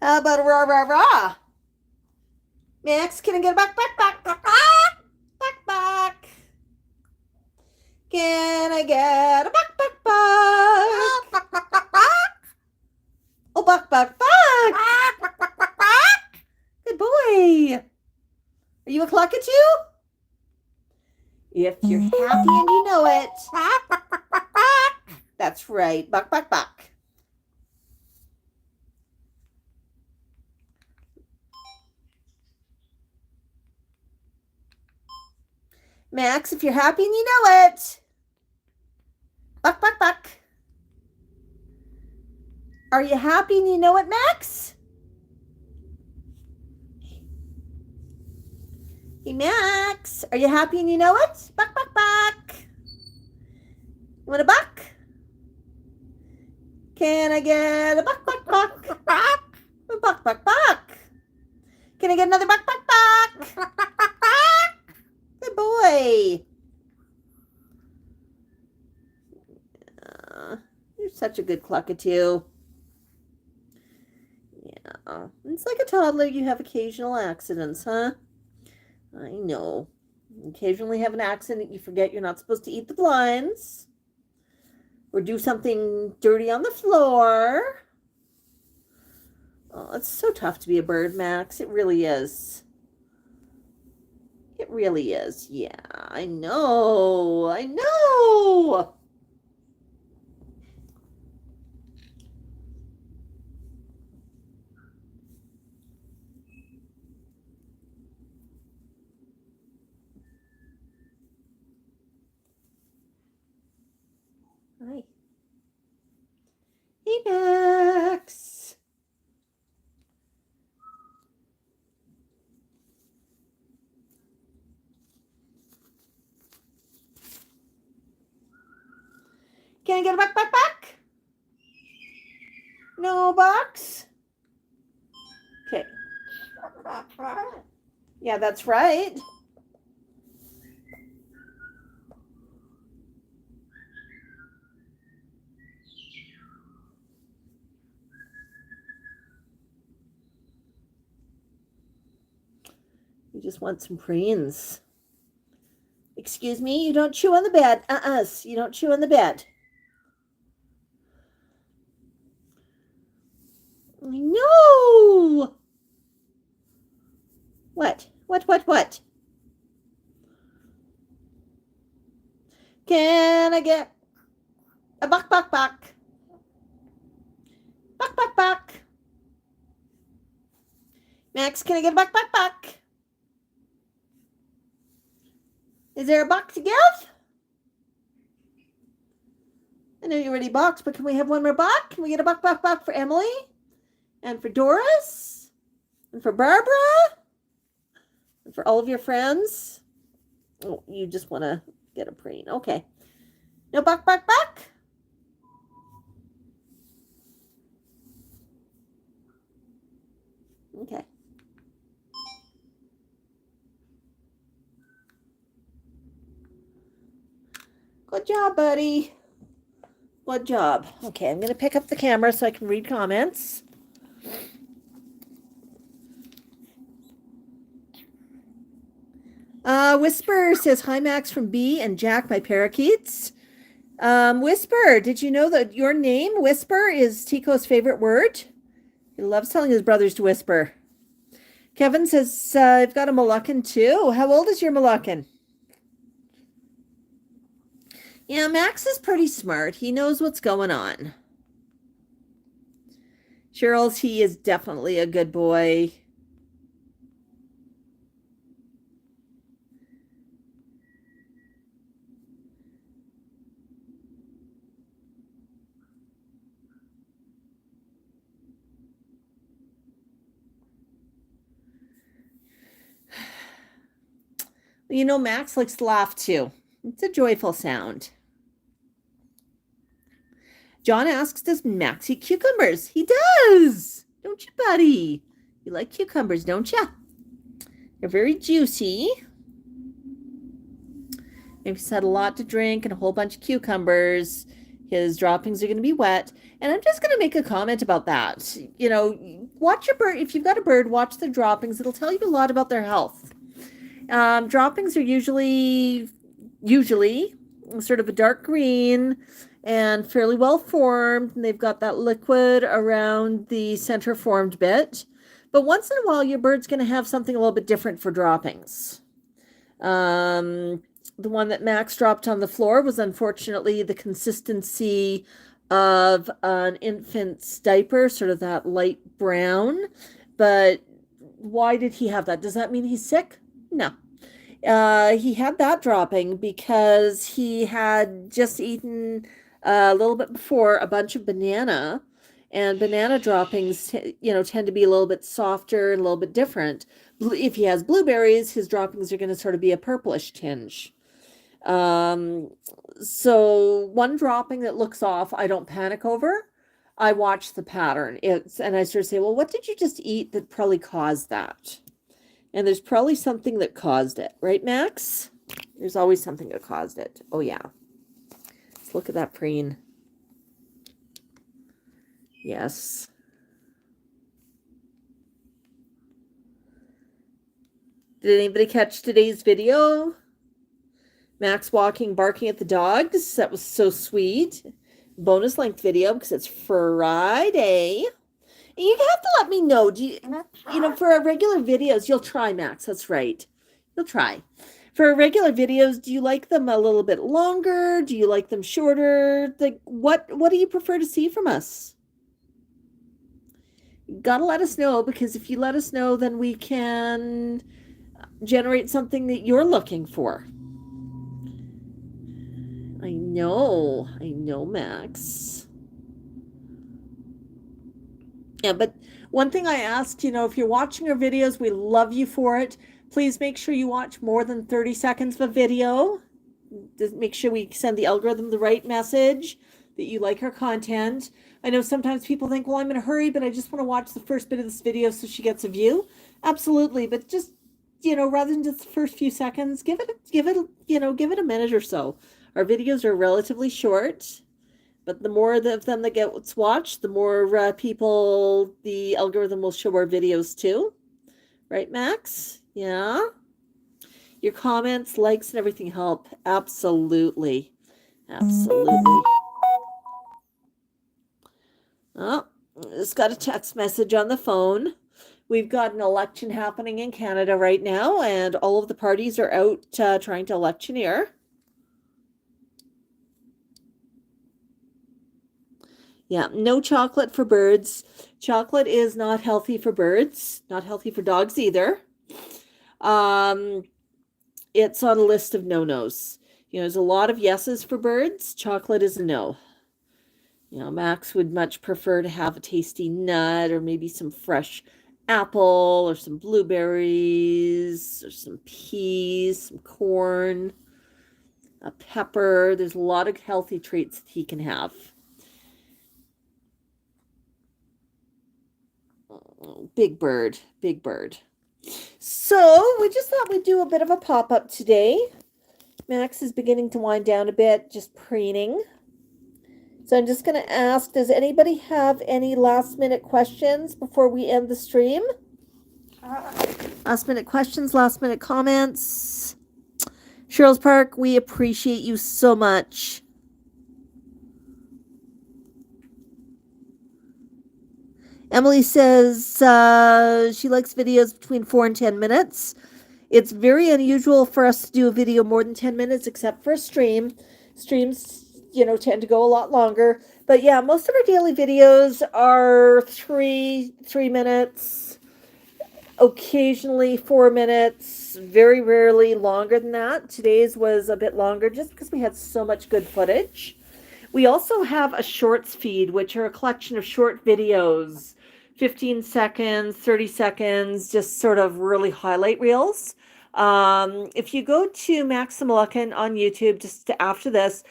How about a rah, rah, rah? Max, can I get a buck, buck, buck? Buck, buck. Can I get a buck, buck, buck? Oh, buck, buck, buck. Good boy. Are you a cockatoo? If you're happy and you know it. That's right. Buck, buck, buck. Max, if you're happy and you know it. Buck, buck, buck. Are you happy and you know it, Max? Hey, Max, are you happy and you know it? Buck, buck, buck. You want a buck? Can I get a buck, buck, buck? Buck, buck, buck. Can I get another buck, buck, buck? Good boy. You're such a good cluckatoo. Yeah, it's like a toddler. You have occasional accidents, huh? I know. You occasionally have an accident. You forget you're not supposed to eat the blinds or do something dirty on the floor. Oh, it's so tough to be a bird, Max. It really is. It really is. Yeah, I know. I know. Hi. Hey, Max. Can I get a buck, buck, buck? No box? Okay. Yeah, that's right. You just want some brains. Excuse me, you don't chew on the bed. You don't chew on the bed. No! What? What? Can I get a buck, buck, buck? Buck, buck, buck. Max, can I get a buck, buck, buck? Is there a buck to give? I know you already boxed, but can we have one more buck? Can we get a buck, buck, buck for Emily? And for Doris? And for Barbara? And for all of your friends? Oh, you just want to get a preen. Okay. No buck, buck, buck? Okay. Good job, buddy. Good job. Okay, I'm going to pick up the camera so I can read comments. Whisper says, hi, Max from B and Jack, my parakeets. Whisper, did you know that your name, Whisper, is Tico's favorite word? He loves telling his brothers to whisper. Kevin says, I've got a Moluccan too. How old is your Moluccan? Yeah, Max is pretty smart. He knows what's going on. Cheryl's, he is definitely a good boy. You know, Max likes to laugh too. It's a joyful sound. John asks, does Max eat cucumbers? He does. Don't you, buddy? You like cucumbers, don't you? They're very juicy. If he's had a lot to drink and a whole bunch of cucumbers, his droppings are going to be wet. And I'm just going to make a comment about that. You know, watch your bird. If you've got a bird, watch the droppings. It'll tell you a lot about their health. Droppings are usually sort of a dark green and fairly well formed. And they've got that liquid around the center formed bit. But once in a while, your bird's going to have something a little bit different for droppings. The one that Max dropped on the floor was unfortunately the consistency of an infant's diaper, sort of that light brown. But why did he have that? Does that mean he's sick? No. He had that dropping because he had just eaten a little bit before a bunch of banana, and banana droppings, tend to be a little bit softer and a little bit different. If he has blueberries, his droppings are going to sort of be a purplish tinge. So one dropping that looks off, I don't panic over. I watch the pattern. And I sort of say, well, what did you just eat that probably caused that? And there's probably something that caused it, right, Max? There's always something that caused it. Oh, yeah. Let's look at that preen. Yes. Did anybody catch today's video? Max walking, barking at the dogs. That was so sweet. Bonus length video because it's Friday. You have to let me know. Do you know, for our regular videos, you'll try, Max. That's right. You'll try. For our regular videos, do you like them a little bit longer? Do you like them shorter? Like, what do you prefer to see from us? You gotta let us know, because if you let us know, then we can generate something that you're looking for. I know, Max. Yeah, but one thing I asked, if you're watching our videos, we love you for it. Please make sure you watch more than 30 seconds of a video. Just make sure we send the algorithm the right message that you like our content. I know sometimes people think, well, I'm in a hurry, but I just want to watch the first bit of this video so she gets a view. Absolutely, but just, rather than just the first few seconds, give it a minute or so. Our videos are relatively short, but the more of them that gets watched, the more people the algorithm will show our videos to. Right, Max? Yeah? Your comments, likes, and everything help. Absolutely. Absolutely. Oh, just got a text message on the phone. We've got an election happening in Canada right now, and all of the parties are out trying to electioneer. Yeah, no chocolate for birds. Chocolate is not healthy for birds, not healthy for dogs either. It's on a list of no-nos. There's a lot of yeses for birds. Chocolate is a no. Max would much prefer to have a tasty nut, or maybe some fresh apple, or some blueberries, or some peas, some corn, a pepper. There's a lot of healthy treats that he can have. Big bird. So we just thought we'd do a bit of a pop-up today. Max is beginning to wind down a bit, just preening. So I'm just going to ask, does anybody have any last-minute questions before we end the stream? Last-minute questions, last-minute comments. Cheryl's Park, we appreciate you so much. Emily says she likes videos between 4 and 10 minutes. It's very unusual for us to do a video more than 10 minutes, except for a stream. Streams, tend to go a lot longer. But yeah, most of our daily videos are 3 minutes, occasionally 4 minutes, very rarely longer than that. Today's was a bit longer just because we had so much good footage. We also have a shorts feed, which are a collection of short videos, 15 seconds, 30 seconds, just sort of really highlight reels. If you go to Max the Moluccan on YouTube, just after this,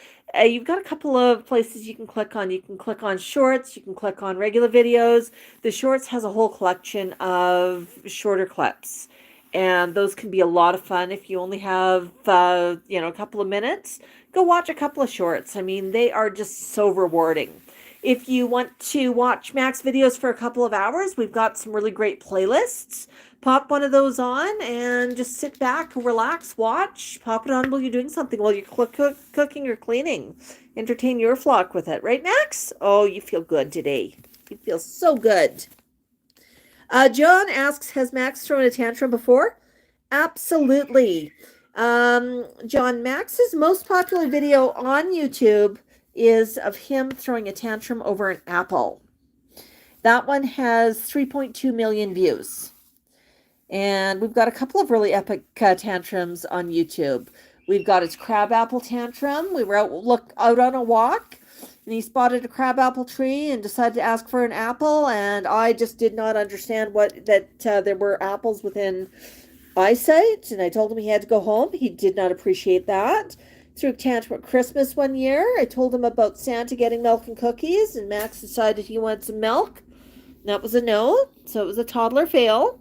you've got a couple of places you can click on. You can click on shorts, you can click on regular videos. The shorts has a whole collection of shorter clips, and those can be a lot of fun. If you only have, a couple of minutes, go watch a couple of shorts. I mean, they are just so rewarding. If you want to watch Max videos for a couple of hours, we've got some really great playlists. Pop one of those on and just sit back, relax, watch, pop it on while you're doing something, while you're cooking or cleaning. Entertain your flock with it. Right, Max? Oh, you feel good today. You feel so good. John asks, has Max thrown a tantrum before? Absolutely. John, Max's most popular video on YouTube is of him throwing a tantrum over an apple. That one has 3.2 million views. And we've got a couple of really epic tantrums on YouTube. We've got his crabapple tantrum. We were out on a walk, and he spotted a crabapple tree and decided to ask for an apple. And I just did not understand that there were apples within eyesight. And I told him he had to go home. He did not appreciate that. threw a tantrum at Christmas one year. I told him about Santa getting milk and cookies, and Max decided he wanted some milk. That was a no, so it was a toddler fail.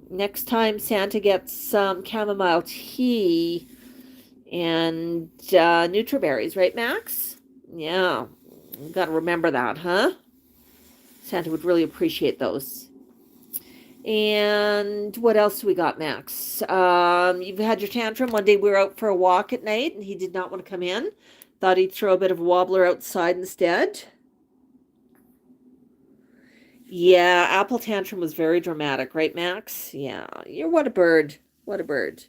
Next time Santa gets some chamomile tea and Nutriberries, right, Max? Yeah, got to remember that, huh? Santa would really appreciate those. And what else do we got, Max? You've had your tantrum. One day we were out for a walk at night, and he did not want to come in. Thought he'd throw a bit of a wobbler outside instead. Yeah, apple tantrum was very dramatic, right, Max? Yeah, you're what a bird. What a bird.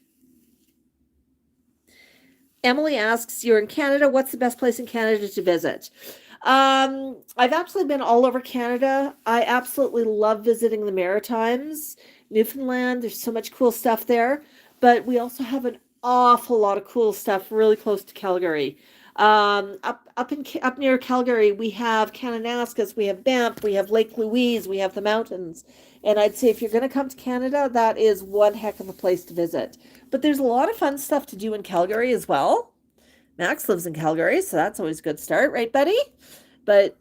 Emily asks, you're in Canada. What's the best place in Canada to visit? I've absolutely been all over Canada. I absolutely love visiting the Maritimes, Newfoundland. There's so much cool stuff there. But we also have an awful lot of cool stuff really close to Calgary. Up near Calgary, we have Kananaskis, we have Banff, we have Lake Louise, we have the mountains. And I'd say if you're going to come to Canada, that is one heck of a place to visit. But there's a lot of fun stuff to do in Calgary as well. Max lives in Calgary, so that's always a good start, right, buddy? But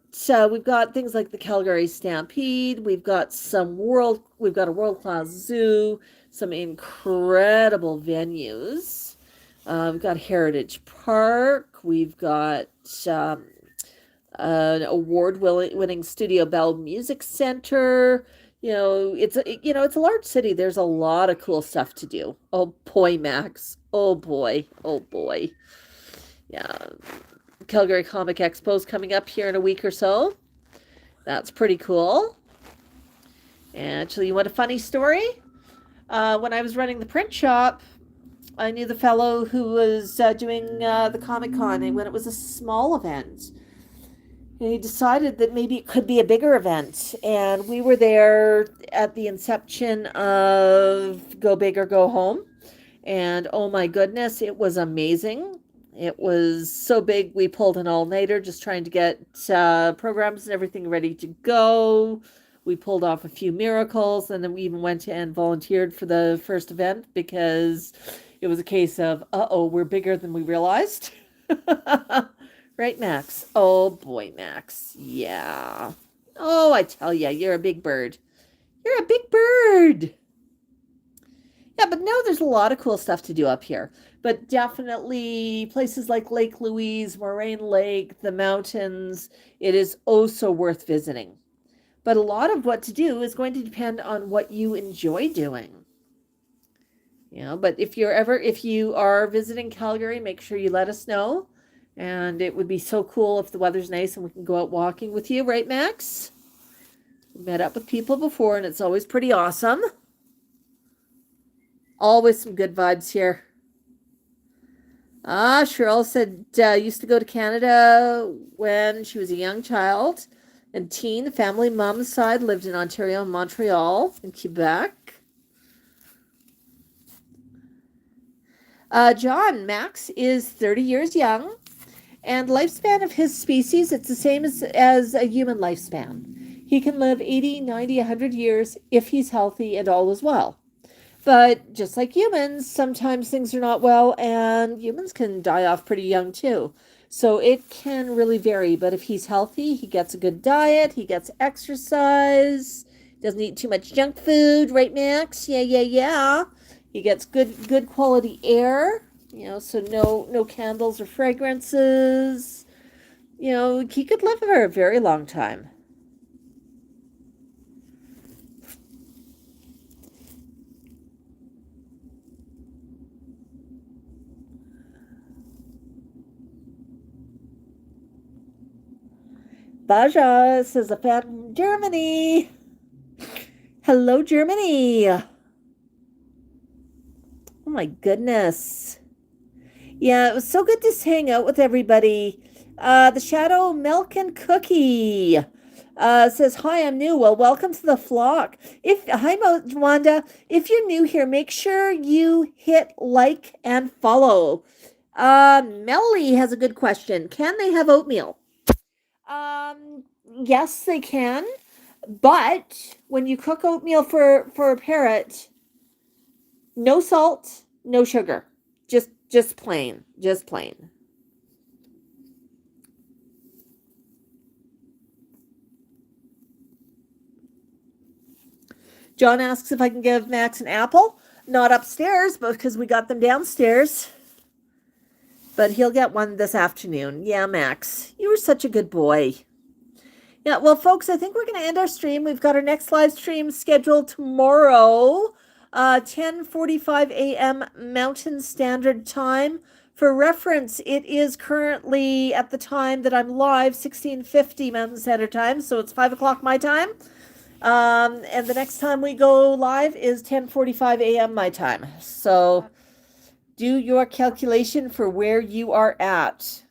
we've got things like the Calgary Stampede. We've got a world-class zoo, some incredible venues. We've got Heritage Park. We've got an award-winning Studio Bell Music Center. It's a large city. There's a lot of cool stuff to do. Oh boy, Max. Oh boy. Oh boy. Yeah. Calgary Comic Expo's coming up here in a week or so. That's pretty cool. Actually, you want a funny story? When I was running the print shop, I knew the fellow who was doing the Comic Con, and when it was a small event, and he decided that maybe it could be a bigger event. And we were there at the inception of Go Big or Go Home. And oh my goodness, it was amazing. It was so big, we pulled an all-nighter just trying to get programs and everything ready to go. We pulled off a few miracles, and then we even went and volunteered for the first event because it was a case of, we're bigger than we realized. Right, Max? Oh, boy, Max. Yeah. Oh, I tell ya, you're a big bird. You're a big bird. Yeah, but no, there's a lot of cool stuff to do up here. But definitely places like Lake Louise, Moraine Lake, the mountains, it is oh so worth visiting. But a lot of what to do is going to depend on what you enjoy doing. But if you are visiting Calgary, make sure you let us know. And it would be so cool if the weather's nice and we can go out walking with you, right, Max? We met up with people before, and it's always pretty awesome. Always some good vibes here. Cheryl said used to go to Canada when she was a young child and teen. The family mom's side lived in Ontario and Montreal and Quebec. John, Max is 30 years young, and lifespan of his species, it's the same as a human lifespan. He can live 80, 90, 100 years if he's healthy and all is well. But just like humans, sometimes things are not well, and humans can die off pretty young too. So it can really vary. But if he's healthy, he gets a good diet, he gets exercise, doesn't eat too much junk food, right, Max? Yeah. He gets good quality air, so no candles or fragrances. He could live for a very long time. Baja says a fan from Germany. Hello, Germany. Oh my goodness. Yeah, it was so good to hang out with everybody. The Shadow Milk and Cookie says, hi, I'm new. Well, welcome to the flock. Hi, Wanda. If you're new here, make sure you hit like and follow. Melly has a good question. Can they have oatmeal? Yes, they can. But when you cook oatmeal for a parrot, no salt, no sugar. Just Just plain. Just plain. John asks if I can give Max an apple. Not upstairs, but because we got them downstairs. But he'll get one this afternoon. Yeah, Max, you were such a good boy. Yeah, well, folks, I think we're going to end our stream. We've got our next live stream scheduled tomorrow, 10:45 a.m. Mountain Standard Time. For reference, it is currently, at the time that I'm live, 16:50 Mountain Standard Time, so it's 5 o'clock my time. And the next time we go live is 10:45 a.m. my time. So do your calculation for where you are at.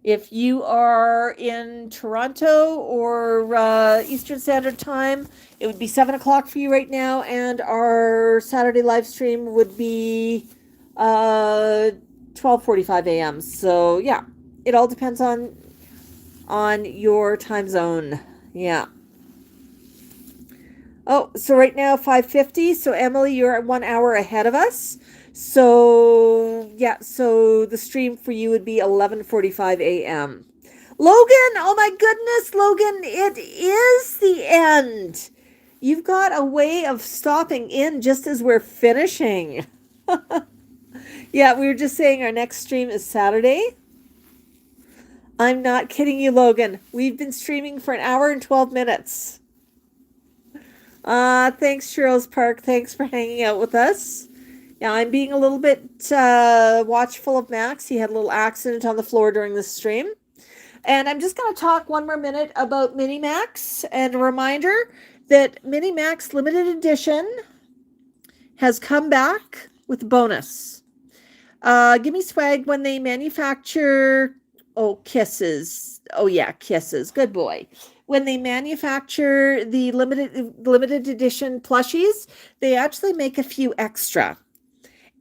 If you are in Toronto or Eastern Standard Time, it would be 7 o'clock for you right now, and our Saturday live stream would be 12:45 a.m. So yeah, it all depends on your time zone. Yeah. Oh, so right now 5:50. So Emily, you're 1 hour ahead of us. So yeah, so the stream for you would be 11:45 a.m. Logan, oh my goodness, Logan, it is the end. You've got a way of stopping in just as we're finishing. Yeah, we were just saying our next stream is Saturday. I'm not kidding you, Logan. We've been streaming for 1 hour and 12 minutes. Thanks, Cheryl's Park. Thanks for hanging out with us. Now, I'm being a little bit watchful of Max. He had a little accident on the floor during the stream. And I'm just going to talk one more minute about Mini Max. And a reminder that Mini Max Limited Edition has come back with a bonus. Give me swag when they manufacture... Oh, kisses. Oh, yeah, kisses. Good boy. When they manufacture the limited edition plushies, they actually make a few extra.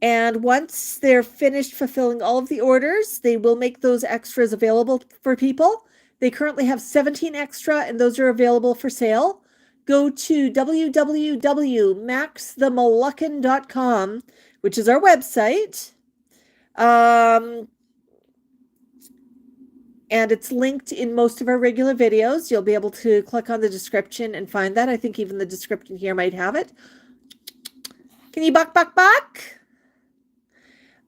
And once they're finished fulfilling all of the orders, they will make those extras available for people. They currently have 17 extra, and those are available for sale. Go to www.maxthemoluccan.com, which is our website. And it's linked in most of our regular videos. You'll be able to click on the description and find that. I think even the description here might have it. Can you buck?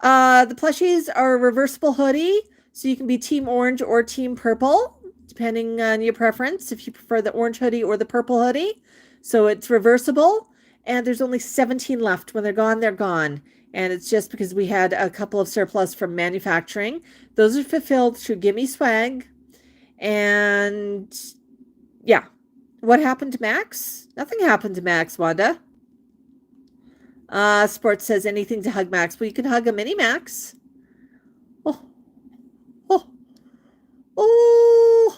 The plushies are a reversible hoodie, so you can be team orange or team purple, depending on your preference, if you prefer the orange hoodie or the purple hoodie. So it's reversible, and there's only 17 left. When they're gone, they're gone. And it's just because we had a couple of surplus from manufacturing. Those are fulfilled through Gimme Swag. And yeah, what happened to Max? Nothing happened to Max, Wanda. Sports says anything to hug Max. Well, you can hug a Mini Max. Oh.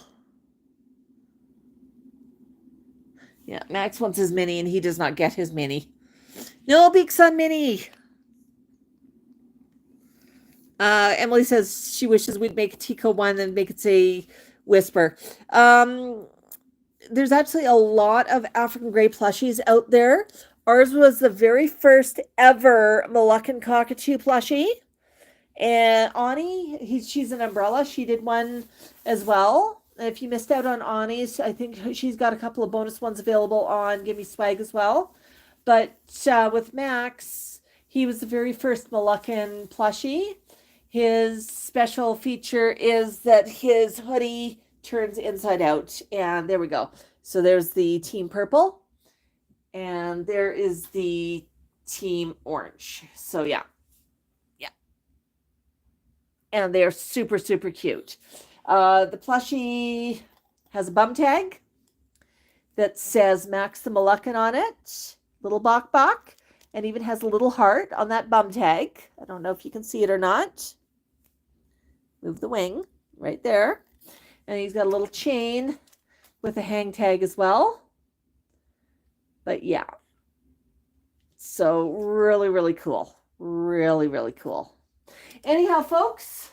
Yeah, Max wants his Mini, and he does not get his Mini. No, Big Sun Mini. Emily says she wishes we'd make a Tico one and make it say Whisper. There's actually a lot of African gray plushies out there. Ours was the very first ever Moluccan cockatoo plushie. And Ani, she's an umbrella. She did one as well. And if you missed out on Ani's, I think she's got a couple of bonus ones available on Gimme Swag as well. But with Max, he was the very first Moluccan plushie. His special feature is that his hoodie turns inside out. And there we go. So there's the Team Purple. And there is the Team Orange. So yeah. Yeah. And they're super, super cute. The plushie has a bum tag that says Max the Moluccan on it. Little bok. And even has a little heart on that bum tag. I don't know if you can see it or not. Move the wing right there. And he's got a little chain with a hang tag as well. But yeah. So really, really cool. Really, really cool. Anyhow, folks,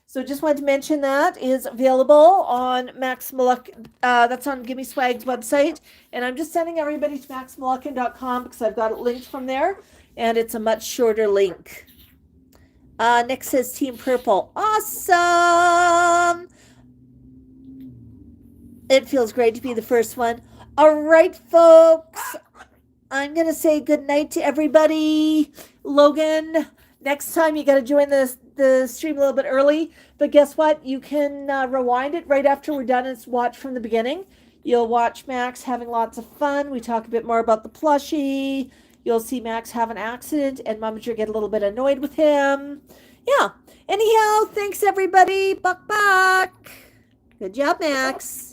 so just wanted to mention that is available on Max Moluccan. That's on Gimme Swag's website. And I'm just sending everybody to maxmoluccan.com because I've got it linked from there. And it's a much shorter link. Nick says Team Purple. Awesome. It feels great to be the first one. All right, folks. I'm going to say good night to everybody. Logan, next time you got to join the stream a little bit early. But guess what? You can rewind it right after we're done and watch from the beginning. You'll watch Max having lots of fun. We talk a bit more about the plushie. You'll see Max have an accident and Momager get a little bit annoyed with him. Yeah. Anyhow, thanks everybody. Buck. Good job, Max.